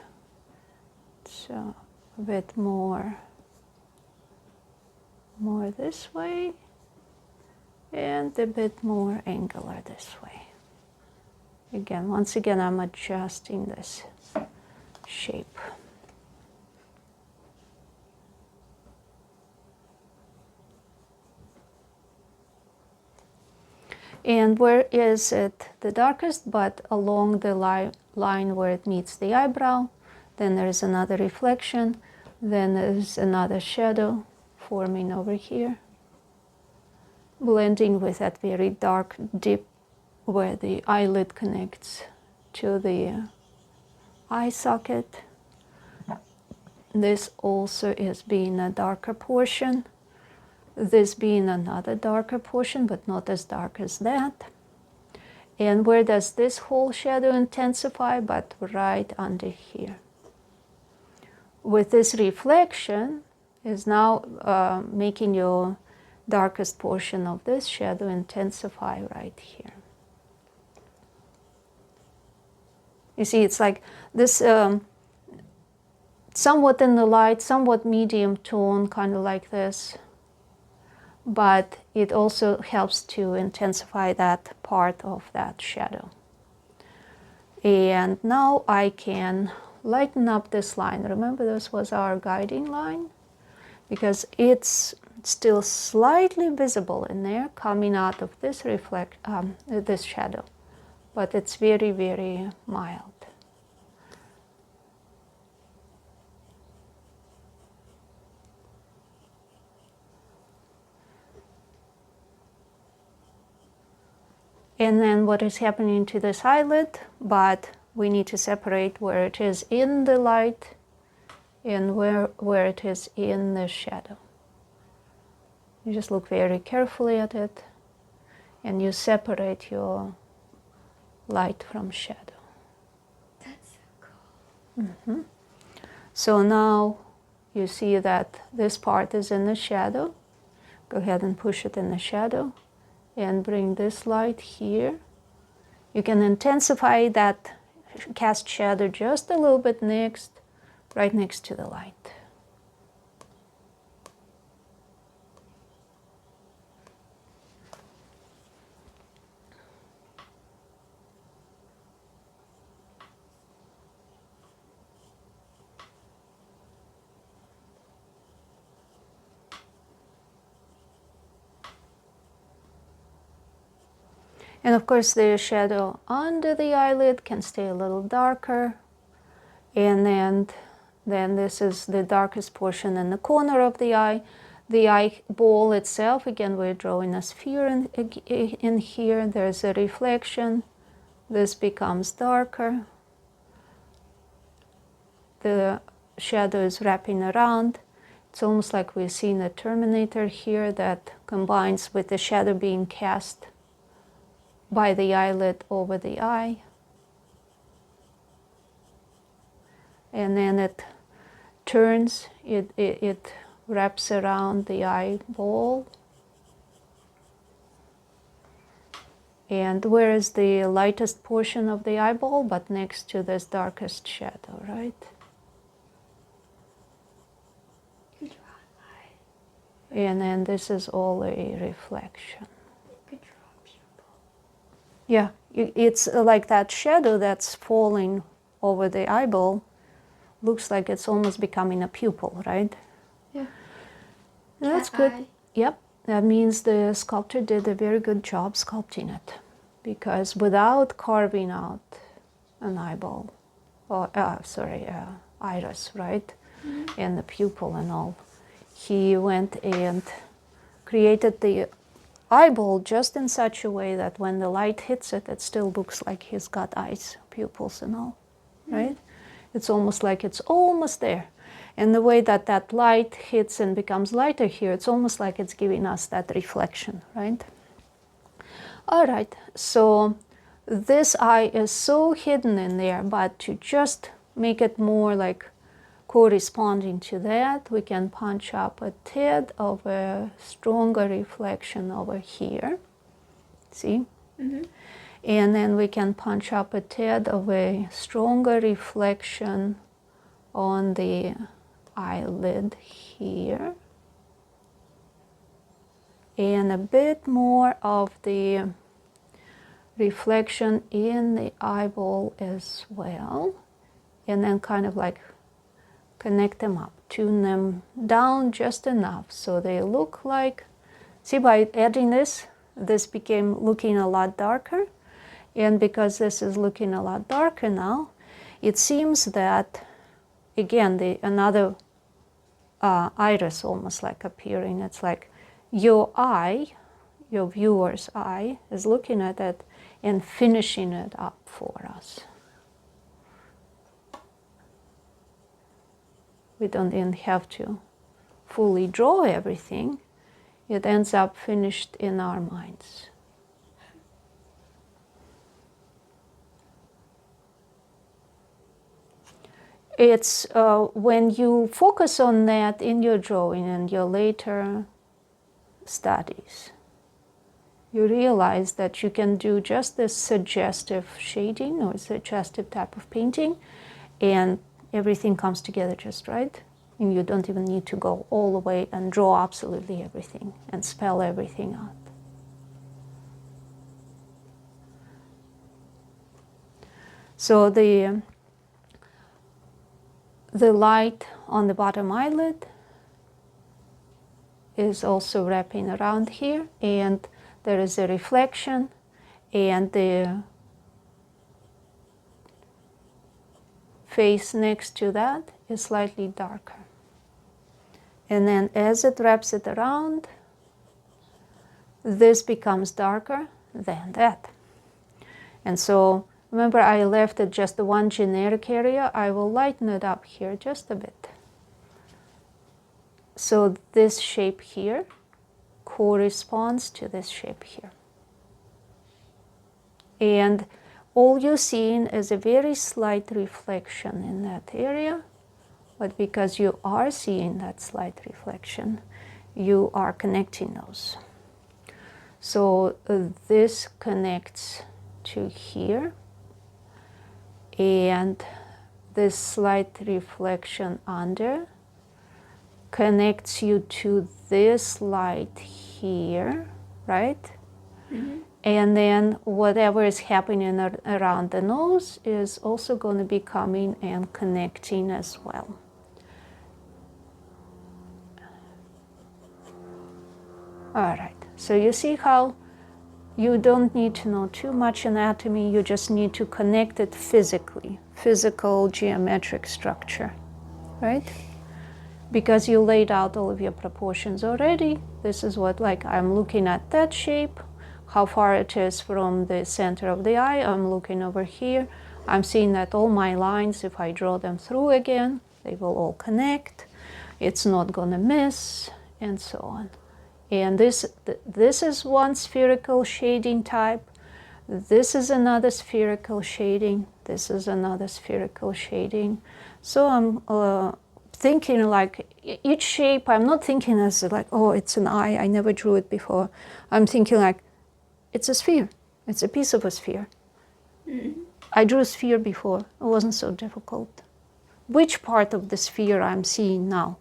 so a bit more this way and a bit more angular this way. Again, once again, I'm adjusting this shape. And where is it the darkest? But along the line where it meets the eyebrow, then there's another reflection, then there's another shadow forming over here, blending with that very dark dip where the eyelid connects to the eye socket. This also is being a darker portion, this being another darker portion, but not as dark as that. And where does this whole shadow intensify? But right under here. With this reflection is now making your darkest portion of this shadow intensify right here. You see, it's like this somewhat in the light, somewhat medium tone, kind of like this. But it also helps to intensify that part of that shadow. And now I can lighten up this line. Remember, this was our guiding line, because it's still slightly visible in there coming out of this this shadow, but it's very, very mild. And then what is happening to this eyelid, but we need to separate where it is in the light and where it is in the shadow. You just look very carefully at it and you separate your light from shadow. That's so cool. Mm-hmm. So now you see that this part is in the shadow. Go ahead and push it in the shadow and bring this light here. You can intensify that cast shadow just a little bit right next to the light. And of course the shadow under the eyelid can stay a little darker. And then this is the darkest portion in the corner of the eye. The eyeball itself, again, we're drawing a sphere in here. There's a reflection. This becomes darker. The shadow is wrapping around. It's almost like we're seeing a terminator here that combines with the shadow being cast by the eyelid over the eye. And then it turns, it wraps around the eyeball. And where is the lightest portion of the eyeball? But next to this darkest shadow, right? And then this is all a reflection. Good job, pupil. Yeah, it's like that shadow that's falling over the eyeball looks like it's almost becoming a pupil, right? Yeah. That's Cat good. eye. Yep, that means the sculptor did a very good job sculpting it, because without carving out an eyeball, or iris, right, and the pupil and all, he went and created the eyeball just in such a way that when the light hits it, it still looks like he's got eyes, pupils and all, right? It's almost like it's almost there. And the way that that light hits and becomes lighter here, it's almost like it's giving us that reflection, right? All right, so this eye is so hidden in there, but to just make it more like corresponding to that, we can punch up a tad of a stronger reflection over here. See? Mm-hmm. And then we can punch up a tad of a stronger reflection on the eyelid here. And a bit more of the reflection in the eyeball as well. And then kind of like connect them up, tune them down just enough so they look like, see, by adding this became looking a lot darker. And because this is looking a lot darker now, it seems that, again, another iris almost like appearing. It's like your eye, your viewer's eye, is looking at it and finishing it up for us. We don't even have to fully draw everything. It ends up finished in our minds. It's when you focus on that in your drawing and your later studies, you realize that you can do just this suggestive shading or suggestive type of painting, and everything comes together just right. And you don't even need to go all the way and draw absolutely everything and spell everything out. So the light on the bottom eyelid is also wrapping around here, and there is a reflection, and the face next to that is slightly darker. And then as it wraps it around, this becomes darker than that. And so remember, I left it just the one generic area. I will lighten it up here just a bit. So this shape here corresponds to this shape here. And all you're seeing is a very slight reflection in that area. But because you are seeing that slight reflection, you are connecting those. So this connects to here. And this slight reflection under connects you to this light here, right? Mm-hmm. And then whatever is happening around the nose is also going to be coming and connecting as well. All right, so you see how you don't need to know too much anatomy, you just need to connect it physically, physical geometric structure, right? Because you laid out all of your proportions already. This is what, like, I'm looking at that shape, how far it is from the center of the eye. I'm looking over here. I'm seeing that all my lines, if I draw them through again, they will all connect. It's not gonna miss, and so on. And this is one spherical shading type. This is another spherical shading. This is another spherical shading. So I'm thinking like each shape, I'm not thinking as like, oh, it's an eye, I never drew it before. I'm thinking like, it's a sphere. It's a piece of a sphere. Mm-hmm. I drew a sphere before. It wasn't so difficult. Which part of the sphere I'm seeing now,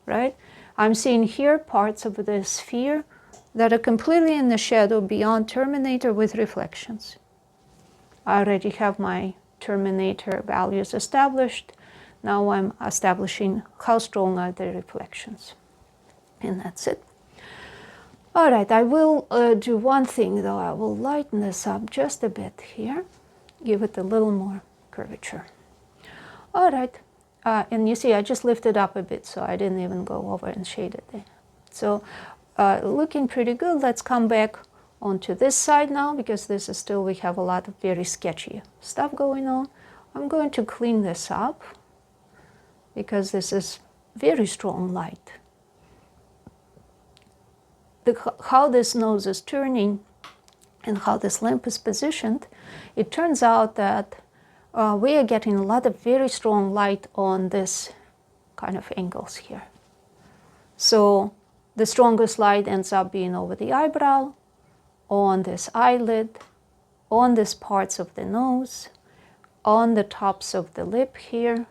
right? I'm seeing here parts of the sphere that are completely in the shadow beyond terminator with reflections. I already have my terminator values established. Now I'm establishing how strong are the reflections. And that's it. All right, I will do one thing though. I will lighten this up just a bit here. Give it a little more curvature. All right, and you see I just lifted up a bit, so I didn't even go over and shade it there. So looking pretty good. Let's come back onto this side now, because this is still, we have a lot of very sketchy stuff going on. I'm going to clean this up because this is very strong light. How this nose is turning and how this lamp is positioned, it turns out that we are getting a lot of very strong light on this kind of angles here. So the strongest light ends up being over the eyebrow, on this eyelid, on these parts of the nose, on the tops of the lip here,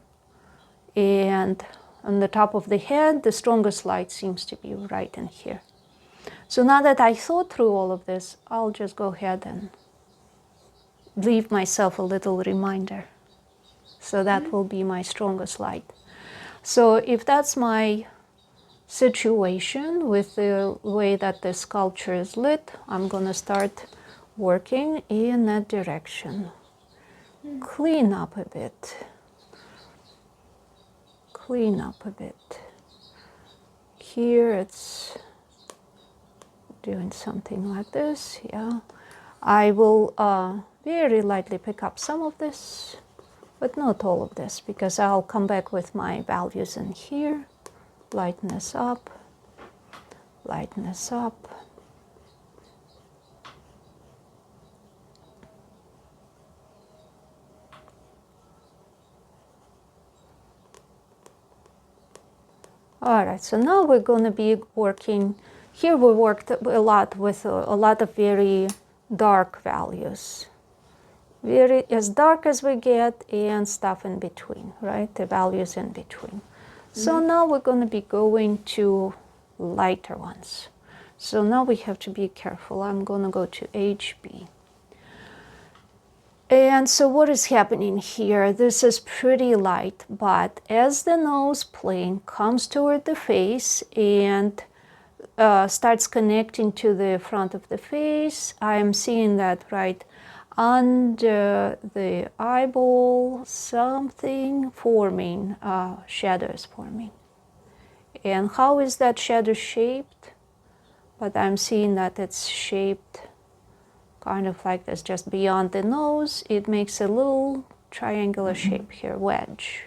and on the top of the head. The strongest light seems to be right in here. So now that I thought through all of this, I'll just go ahead and leave myself a little reminder. So that will be my strongest light. So if that's my situation with the way that the sculpture is lit, I'm going to start working in that direction. Clean up a bit. Clean up a bit. Here it's doing something like this, yeah. I will very lightly pick up some of this, but not all of this, because I'll come back with my values in here. Lighten this up, lighten this up. All right, so now we're going to be working. Here we worked a lot with a lot of very dark values. Very as dark as we get, and stuff in between, right? The values in between. So now we're going to be going to lighter ones. So now we have to be careful. I'm going to go to HB. And so what is happening here? This is pretty light, but as the nose plane comes toward the face and starts connecting to the front of the face, I'm seeing that right under the eyeball, something forming, shadows forming. And how is that shadow shaped? But I'm seeing that it's shaped kind of like this, just beyond the nose. It makes a little triangular shape here, wedge.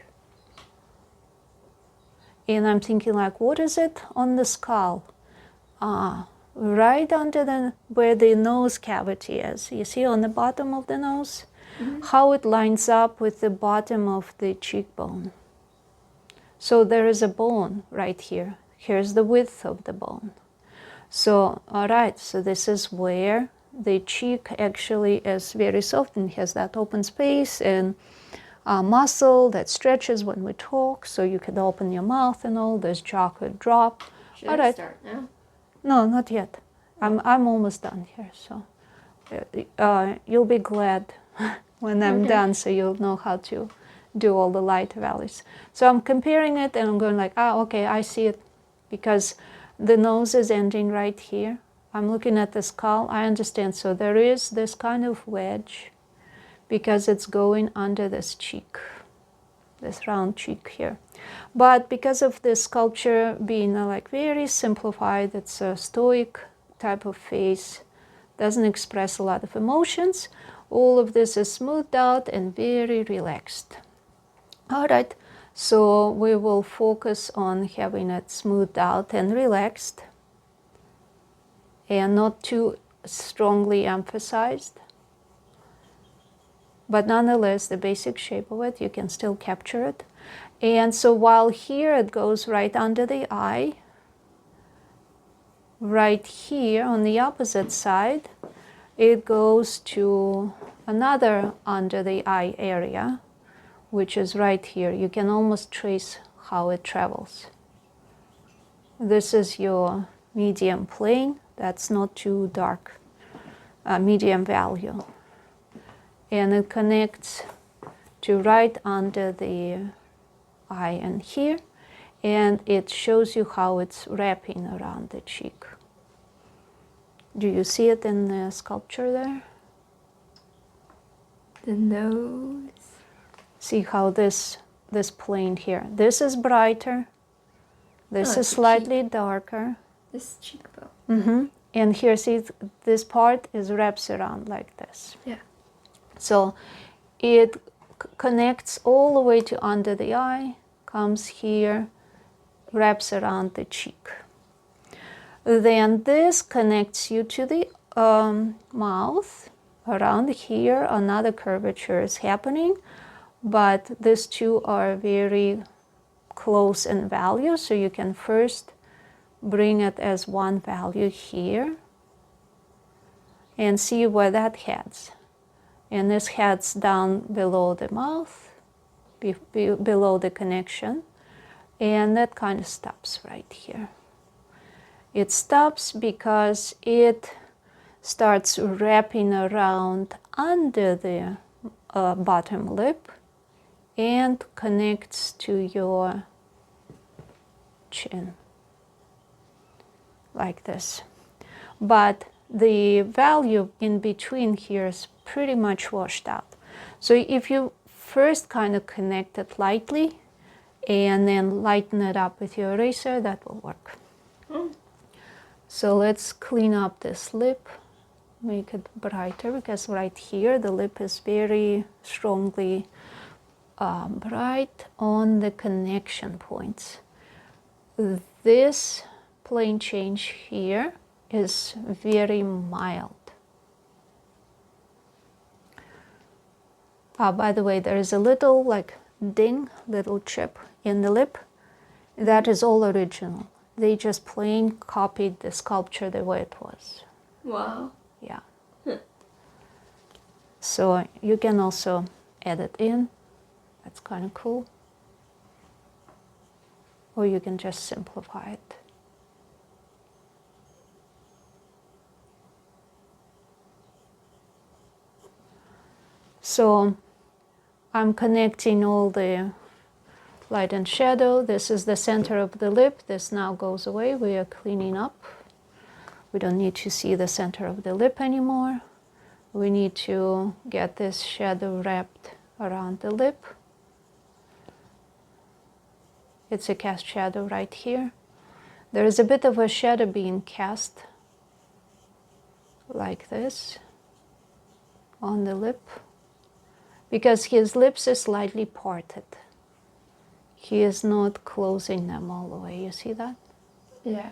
And I'm thinking like, what is it on the skull? Right under where the nose cavity is. You see on the bottom of the nose? How it lines up with the bottom of the cheekbone. So there is a bone right here. Here's the width of the bone. So, all right, so this is where the cheek actually is very soft and has that open space and muscle that stretches when we talk, so you can open your mouth and all. This jaw could drop. Should I start now? No, not yet. I'm almost done here, so you'll be glad when I'm done, so you'll know how to do all the light values. So I'm comparing it and I'm going like, okay, I see it, because the nose is ending right here. I'm looking at the skull, I understand. So there is this kind of wedge because it's going under this cheek, this round cheek here. But because of this sculpture being like very simplified, it's a stoic type of face, doesn't express a lot of emotions. All of this is smoothed out and very relaxed. All right, so we will focus on having it smoothed out and relaxed and not too strongly emphasized. But nonetheless, the basic shape of it, you can still capture it. And so while here it goes right under the eye, right here on the opposite side, it goes to another under the eye area, which is right here. You can almost trace how it travels. This is your medium plane. That's not too dark. Medium value. And it connects to right under the eye and here. And it shows you how it's wrapping around the cheek. Do you see it in the sculpture there? The nose. See how this plane here. This is brighter. This Oh, is the slightly darker. This cheekbone. Mm-hmm. And here, see, this part is wraps around like this. Yeah. So it connects all the way to under the eye, comes here, wraps around the cheek. Then this connects you to the mouth. Around here, another curvature is happening, but these two are very close in value, so you can first bring it as one value here and see where that heads. And this heads down below the mouth, below the connection, and that kind of stops right here. It stops because it starts wrapping around under the bottom lip and connects to your chin, like this. But the value in between here is pretty much washed out. So if you first kind of connect it lightly and then lighten it up with your eraser, that will work. So let's clean up this lip, make it brighter, because right here the lip is very strongly bright on the connection points. This plane change here is very mild. By the way, there is a little like ding, little chip in the lip. That is all original. They just plain copied the sculpture the way it was. Wow. Yeah. So you can also add it in. That's kind of cool. Or you can just simplify it. So I'm connecting all the light and shadow. This is the center of the lip. This now goes away. We are cleaning up. We don't need to see the center of the lip anymore. We need to get this shadow wrapped around the lip. It's a cast shadow right here. There is a bit of a shadow being cast like this on the lip, because his lips are slightly parted. He is not closing them all the way. You see that? Yeah.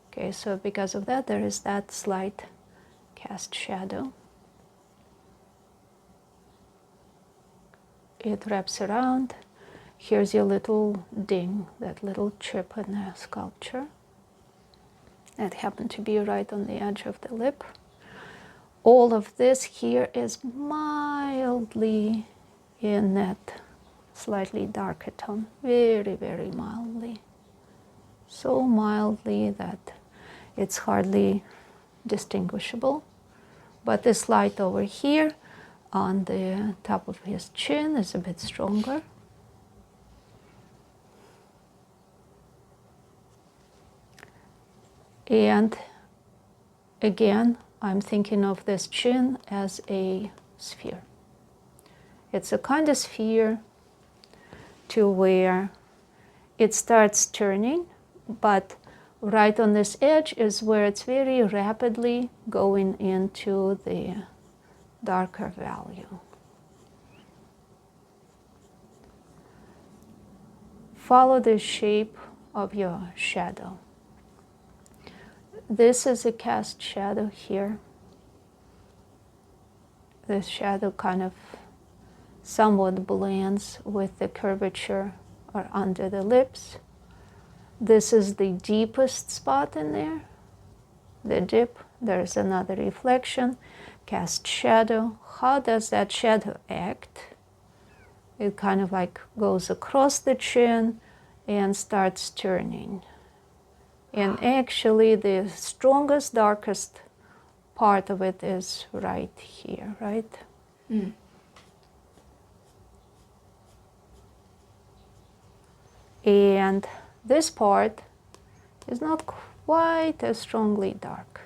Okay, so because of that, there is that slight cast shadow. It wraps around. Here's your little ding, that little chip in the sculpture. That happened to be right on the edge of the lip. All of this here is mildly in that slightly darker tone, very, very mildly. So mildly that it's hardly distinguishable. But this light over here on the top of his chin is a bit stronger. And again, I'm thinking of this chin as a sphere. It's a kind of sphere to where it starts turning, but right on this edge is where it's very rapidly going into the darker value. Follow the shape of your shadow. This is a cast shadow here. This shadow kind of somewhat blends with the curvature or under the lips. This is the deepest spot in there, the dip. There's another reflection, cast shadow. How does that shadow act? It kind of like goes across the chin and starts turning And actually the strongest, darkest part of it is right here, right? Mm. And this part is not quite as strongly dark.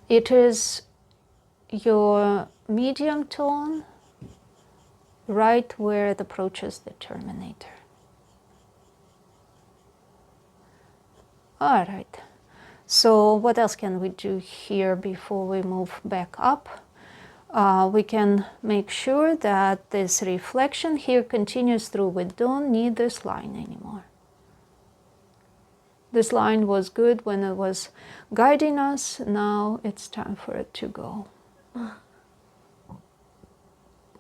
It is your medium tone right where it approaches the terminator. All right, so what else can we do here before we move back up? We can make sure that this reflection here continues through. We don't need this line anymore. This line was good when it was guiding us. Now it's time for it to go.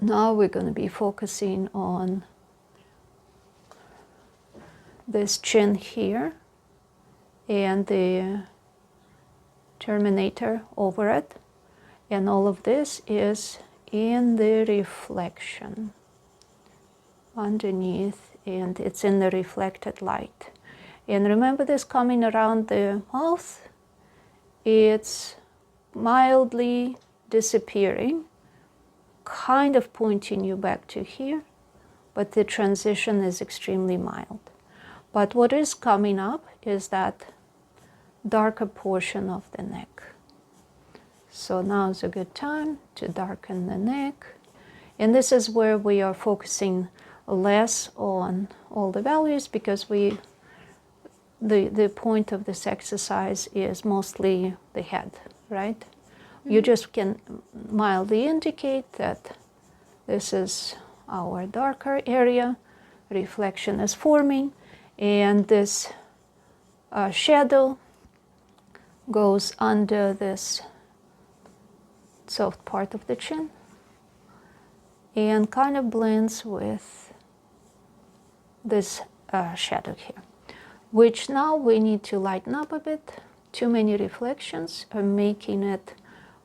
Now we're going to be focusing on this chin here and the terminator over it. And all of this is in the reflection underneath, and it's in the reflected light. And remember this coming around the mouth, it's mildly disappearing, kind of pointing you back to here, but the transition is extremely mild. But what is coming up is that darker portion of the neck. So now is a good time to darken the neck. And this is where we are focusing less on all the values, because the point of this exercise is mostly the head, right? Mm-hmm. You just can mildly indicate that this is our darker area, reflection is forming, and this shadow goes under this soft part of the chin and kind of blends with this shadow here, which now we need to lighten up a bit. Too many reflections are making it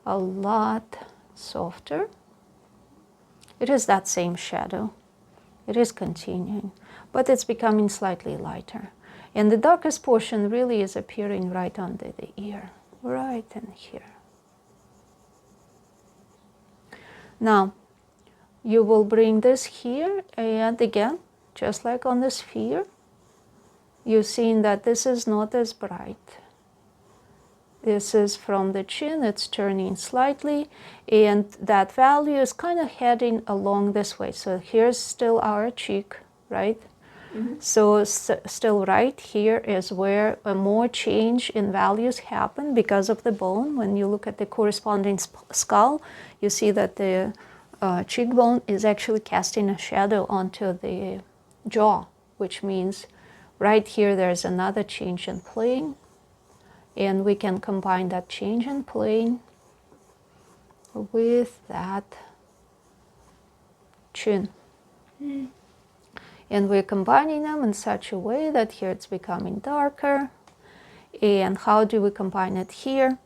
a lot softer. It is that same shadow. It is continuing, but it's becoming slightly lighter. And the darkest portion really is appearing right under the ear, right in here. Now, you will bring this here, and again, just like on the sphere, you've seen that this is not as bright. This is from the chin, it's turning slightly, and that value is kind of heading along this way. So here's still our cheek, right? Mm-hmm. So still right here is where a more change in values happen because of the bone. When you look at the corresponding skull, you see that the cheekbone is actually casting a shadow onto the jaw, which means right here there's another change in plane, and we can combine that change in plane with that chin. Mm. And we're combining them in such a way that here it's becoming darker. And how do we combine it here?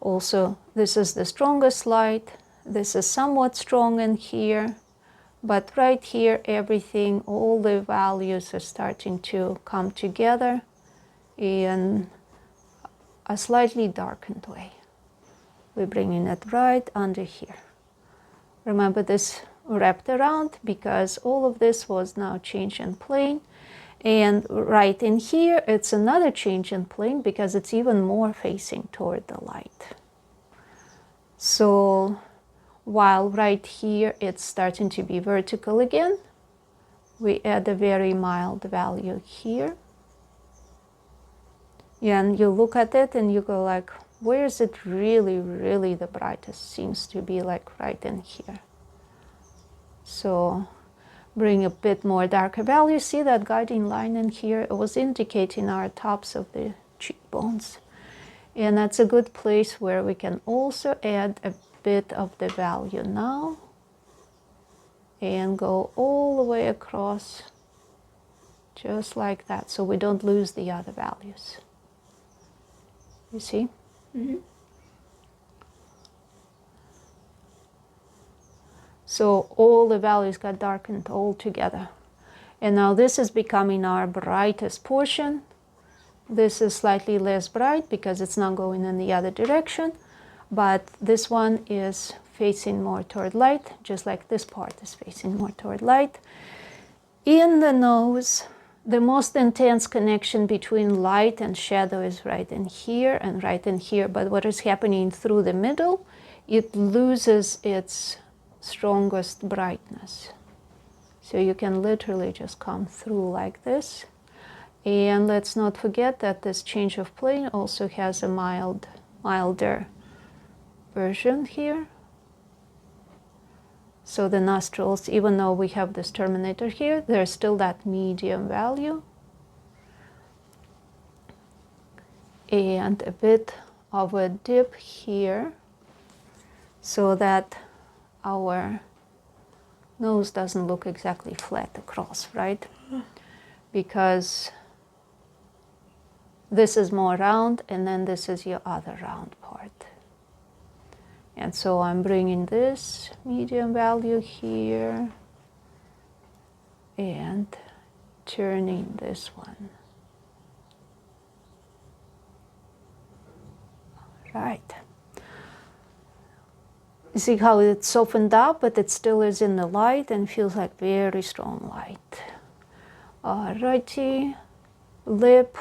Also, this is the strongest light. This is somewhat strong in here. But right here, everything, all the values are starting to come together in a slightly darkened way. We're bringing it right under here. Remember this wrapped around because all of this was now change in plane. And right in here, it's another change in plane because it's even more facing toward the light. So while right here, it's starting to be vertical again, we add a very mild value here. And you look at it and you go like, where is it really, really the brightest? Seems to be like right in here. So bring a bit more darker value. See that guiding line in here? It was indicating our tops of the cheekbones. And that's a good place where we can also add a bit of the value now and go all the way across just like that, so we don't lose the other values. You see? Mm-hmm. So all the values got darkened all together. And now this is becoming our brightest portion. This is slightly less bright because it's not going in the other direction, but this one is facing more toward light, just like this part is facing more toward light. In the nose, the most intense connection between light and shadow is right in here and right in here, but what is happening through the middle, it loses its strongest brightness. So you can literally just come through like this. And let's not forget that this change of plane also has a milder version here. So the nostrils, even though we have this terminator here, there's still that medium value. And a bit of a dip here so that our nose doesn't look exactly flat across, right? Because this is more round, and then this is your other round part. And so I'm bringing this medium value here and turning this one. Right. You see how it's softened up, but it still is in the light and feels like very strong light. Alrighty, lip.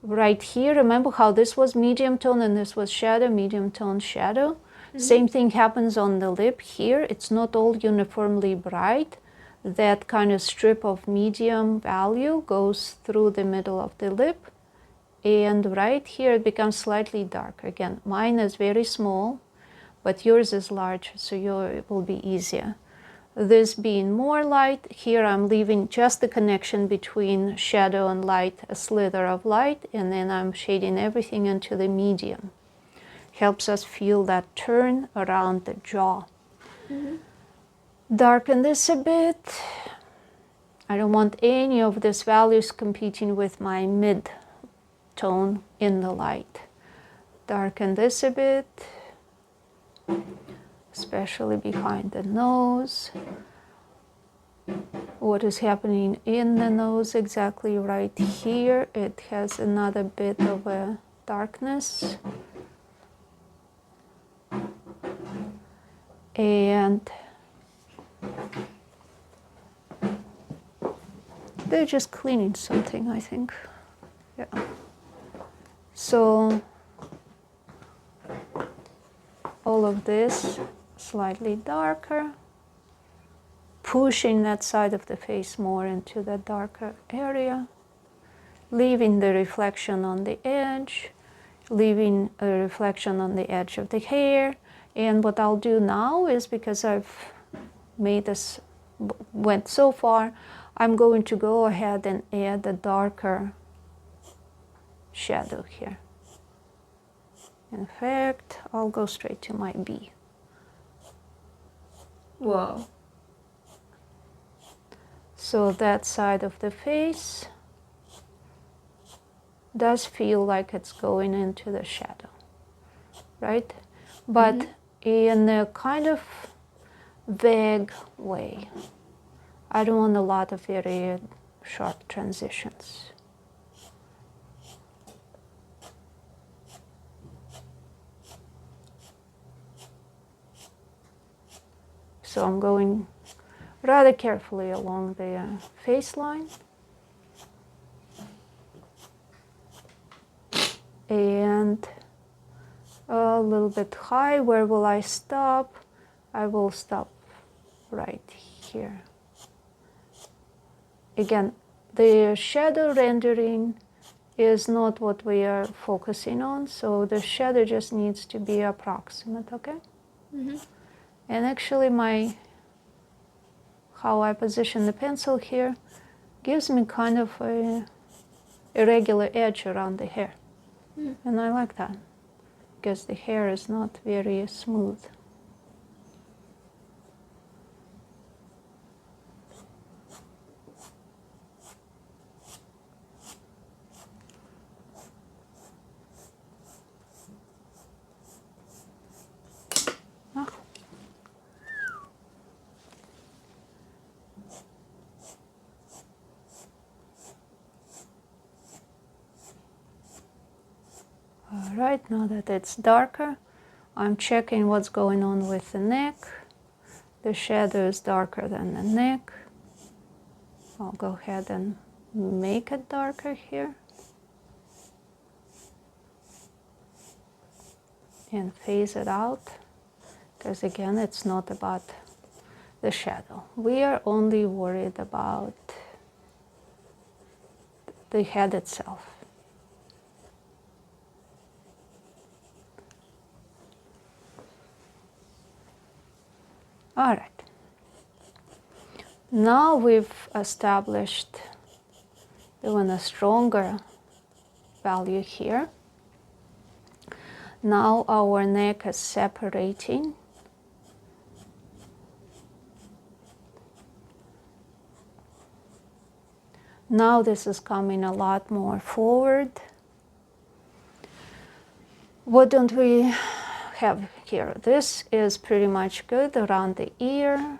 Right here, remember how this was medium tone and this was shadow, medium tone, shadow? Mm-hmm. Same thing happens on the lip here. It's not all uniformly bright. That kind of strip of medium value goes through the middle of the lip. And right here it becomes slightly darker. Again, mine is very small, but yours is large, so it will be easier. This being more light, here I'm leaving just the connection between shadow and light, a slither of light, and then I'm shading everything into the medium. Helps us feel that turn around the jaw. Mm-hmm. Darken this a bit. I don't want any of these values competing with my mid tone in the light. Darken this a bit, especially behind the nose. What is happening in the nose exactly right here? It has another bit of a darkness. And they're just cleaning something, I think. Yeah. So all of this slightly darker, pushing that side of the face more into the darker area, leaving the reflection on the edge, leaving a reflection on the edge of the hair. And what I'll do now is, because I've made this, went so far, I'm going to go ahead and add a darker shadow here. In fact, I'll go straight to my B. Whoa. So that side of the face does feel like it's going into the shadow, right? But in a kind of vague way. I don't want a lot of very sharp transitions. So I'm going rather carefully along the face line. And a little bit high. Where will I stop? I will stop right here. Again, the shadow rendering is not what we are focusing on, so the shadow just needs to be approximate, okay? Mm-hmm. And actually how I position the pencil here gives me kind of a irregular edge around the hair. Mm. And I like that, because the hair is not very smooth. right, now that it's darker, I'm checking what's going on with the neck. The shadow is darker than the neck. I'll go ahead and make it darker here. And phase it out, because again, it's not about the shadow. We are only worried about the head itself. All right. Now we've established even a stronger value here. Now our neck is separating. Now this is coming a lot more forward. What don't we have here? This is pretty much good around the ear.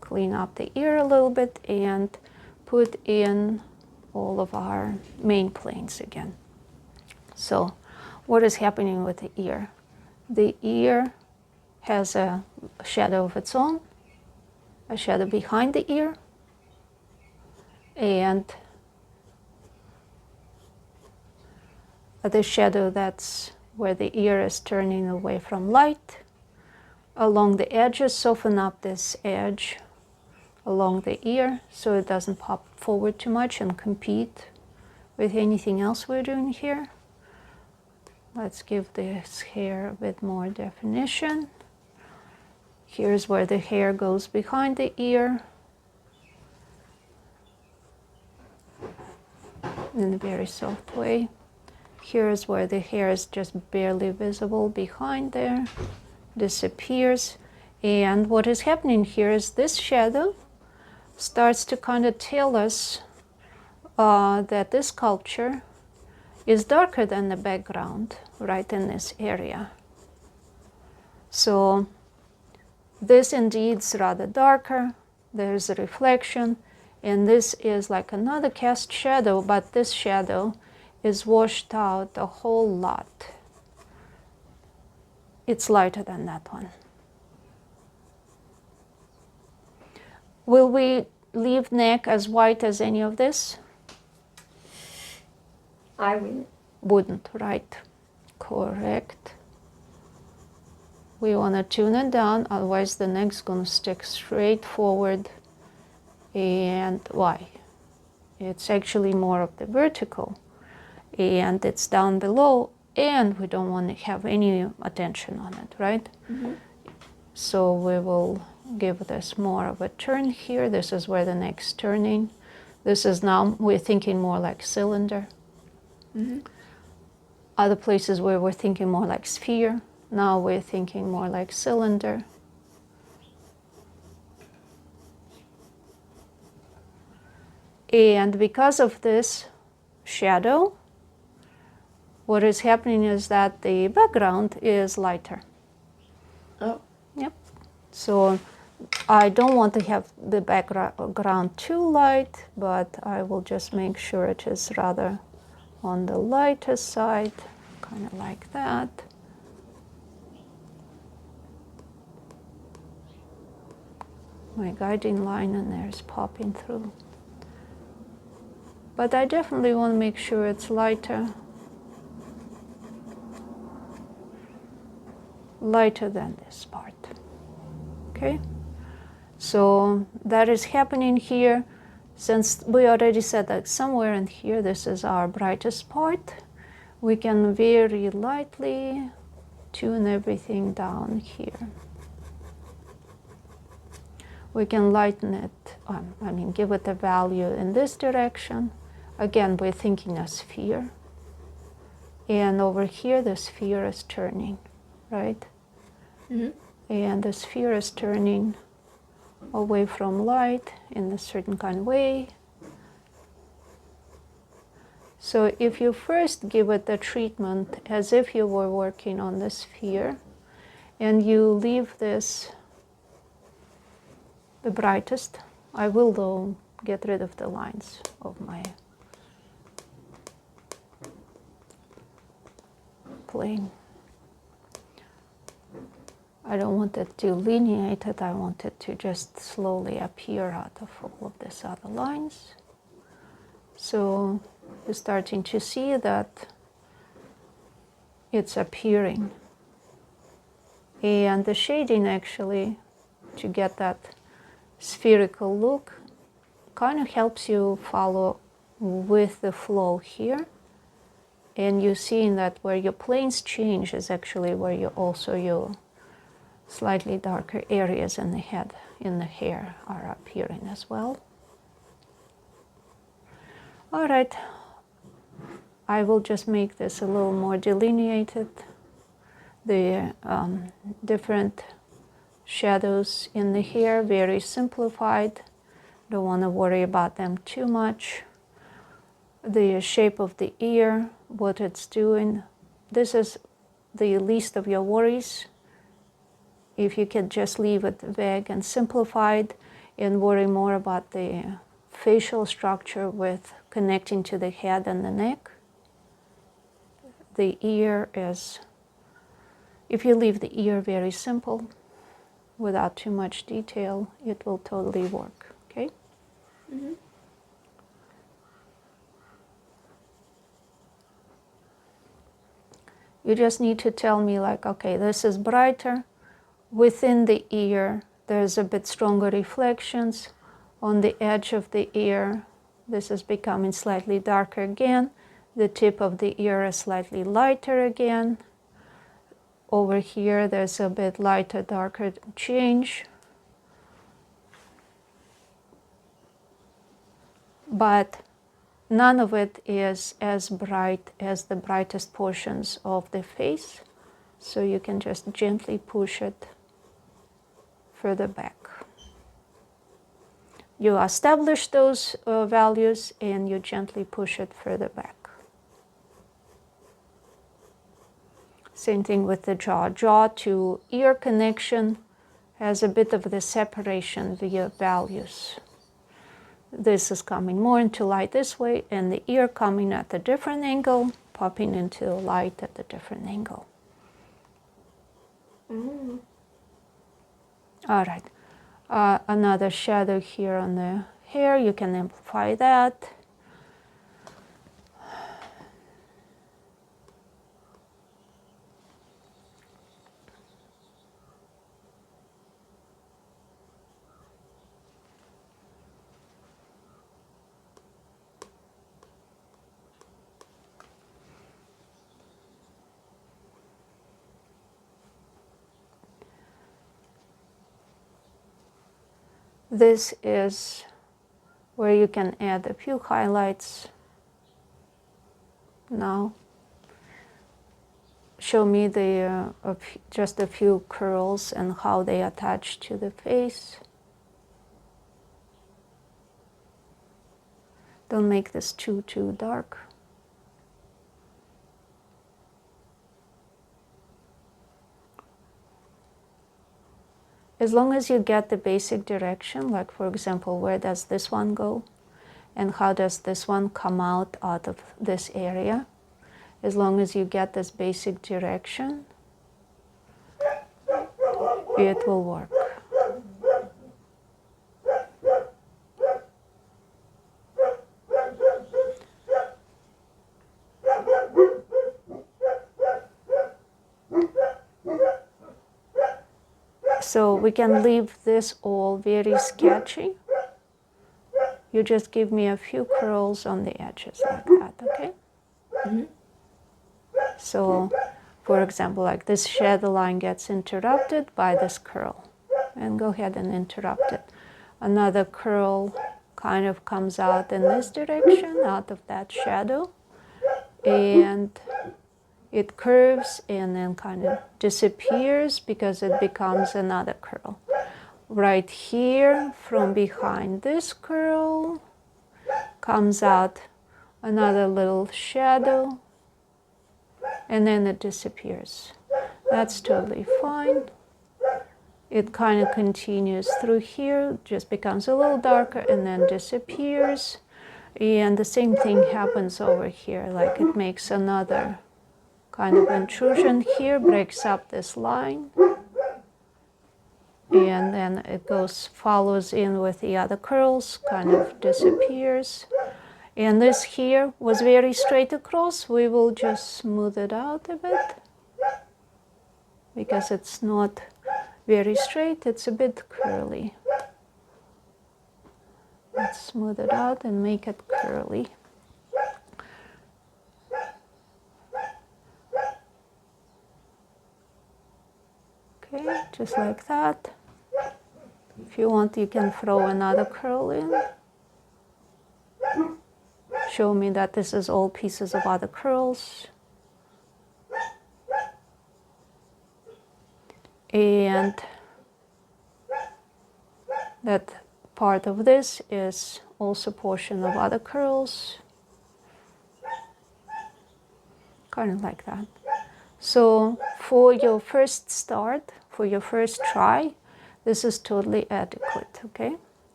Clean up the ear a little bit and put in all of our main planes again. So what is happening with the ear? The ear has a shadow of its own, a shadow behind the ear, and the shadow that's where the ear is turning away from light. Along the edges, soften up this edge along the ear so it doesn't pop forward too much and compete with anything else we're doing here. Let's give this hair a bit more definition. Here's where the hair goes behind the ear in a very soft way. Here's where the hair is just barely visible behind there, disappears. And what is happening here is this shadow starts to kind of tell us that this sculpture is darker than the background right in this area. So this indeed is rather darker. There's a reflection, and this is like another cast shadow, but this shadow is washed out a whole lot. It's lighter than that one. Will we leave neck as white as any of this? I wouldn't. Wouldn't, right? Correct. We want to tune it down, otherwise the neck's going to stick straight forward. And why? It's actually more of the vertical, and it's down below, and we don't want to have any attention on it, right? Mm-hmm. So we will give this more of a turn here. This is where the neck's turning. This is now, we're thinking more like cylinder. Mm-hmm. Other places where we're thinking more like sphere, now we're thinking more like cylinder. And because of this shadow, what is happening is that the background is lighter. Oh. Yep. So I don't want to have the background too light, but I will just make sure it is rather on the lighter side, kind of like that. My guiding line in there is popping through. But I definitely want to make sure it's lighter. Lighter than this part. Okay? So that is happening here. Since we already said that somewhere in here, this is our brightest part, we can very lightly tune everything down here. We can lighten it, give it a value in this direction. Again, we're thinking a sphere. And over here, the sphere is turning, right? Mm-hmm. And the sphere is turning away from light in a certain kind of way. So if you first give it the treatment as if you were working on the sphere, and you leave this the brightest, I will though get rid of the lines of my plane. I don't want it delineated, I want it to just slowly appear out of all of these other lines. So you're starting to see that it's appearing. And the shading actually, to get that spherical look, kind of helps you follow with the flow here. And you're seeing that where your planes change is actually where you also your slightly darker areas in the head, in the hair, are appearing as well. All right, I will just make this a little more delineated. The different shadows in the hair, very simplified. Don't want to worry about them too much. The shape of the ear, what it's doing, this is the least of your worries. If you can just leave it vague and simplified and worry more about the facial structure with connecting to the head and the neck. The ear is, if you leave the ear very simple, without too much detail, it will totally work, okay? Mm-hmm. You just need to tell me like, okay, this is brighter. Within the ear, there's a bit stronger reflections. On the edge of the ear, this is becoming slightly darker again. The tip of the ear is slightly lighter again. Over here, there's a bit lighter, darker change. But none of it is as bright as the brightest portions of the face. So you can just gently push it further back. You establish those values and you gently push it further back. Same thing with the jaw. Jaw to ear connection has a bit of the separation via values. This is coming more into light this way, and the ear coming at a different angle, popping into light at a different angle. Mm. All right, another shadow here on the hair, you can amplify that. This is where you can add a few highlights. Now, show me the just a few curls and how they attach to the face. Don't make this too dark. As long as you get the basic direction, like for example, where does this one go? And how does this one come out of this area? As long as you get this basic direction, it will work. So we can leave this all very sketchy. You just give me a few curls on the edges like that, okay? Mm-hmm. So, for example, like this shadow line gets interrupted by this curl. And go ahead and interrupt it. Another curl kind of comes out in this direction, out of that shadow. And it curves and then kind of disappears because it becomes another curl. Right here, from behind this curl, comes out another little shadow, and then it disappears. That's totally fine. It kind of continues through here, just becomes a little darker and then disappears. And the same thing happens over here, like it makes another kind of intrusion here, breaks up this line. And then it follows in with the other curls, kind of disappears. And this here was very straight across. We will just smooth it out a bit because it's not very straight, it's a bit curly. Let's smooth it out and make it curly. Okay, just like that. If you want, you can throw another curl in. Show me that this is all pieces of other curls. And that part of this is also portion of other curls. Kind of like that. So for your first start, for your first try, this is totally adequate, okay?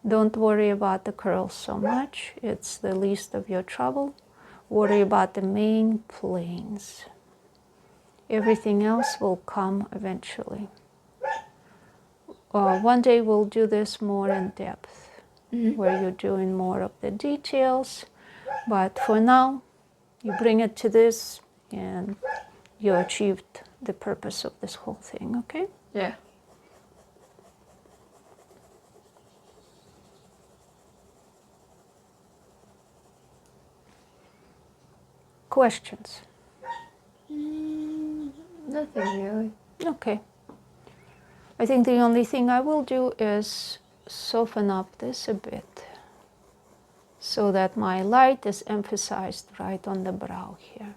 Don't worry about the curls so much. It's the least of your trouble. Worry about the main planes. Everything else will come eventually. One day we'll do this more in depth, where you're doing more of the details. But for now, you bring it to this and you achieved the purpose of this whole thing, okay? Yeah. Questions? Nothing really. Okay. I think the only thing I will do is soften up this a bit so that my light is emphasized right on the brow here,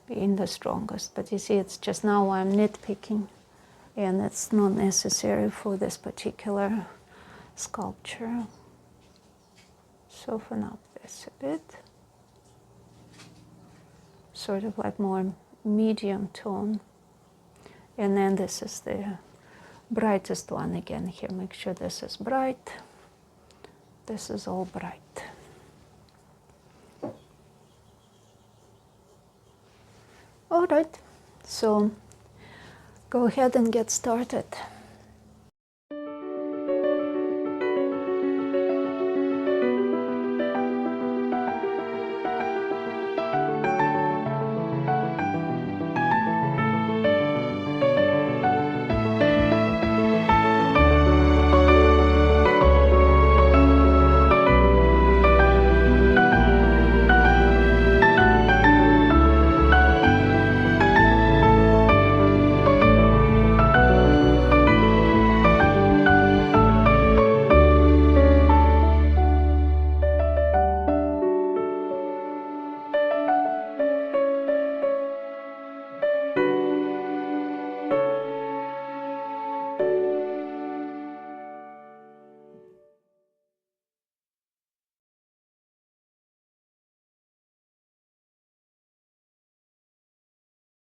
being the strongest. But you see, it's just now I'm nitpicking and it's not necessary for this particular sculpture. Soften up this a bit. Sort of like more medium tone. And then this is the brightest one again here. Make sure this is bright. This is all bright. All right, so go ahead and get started.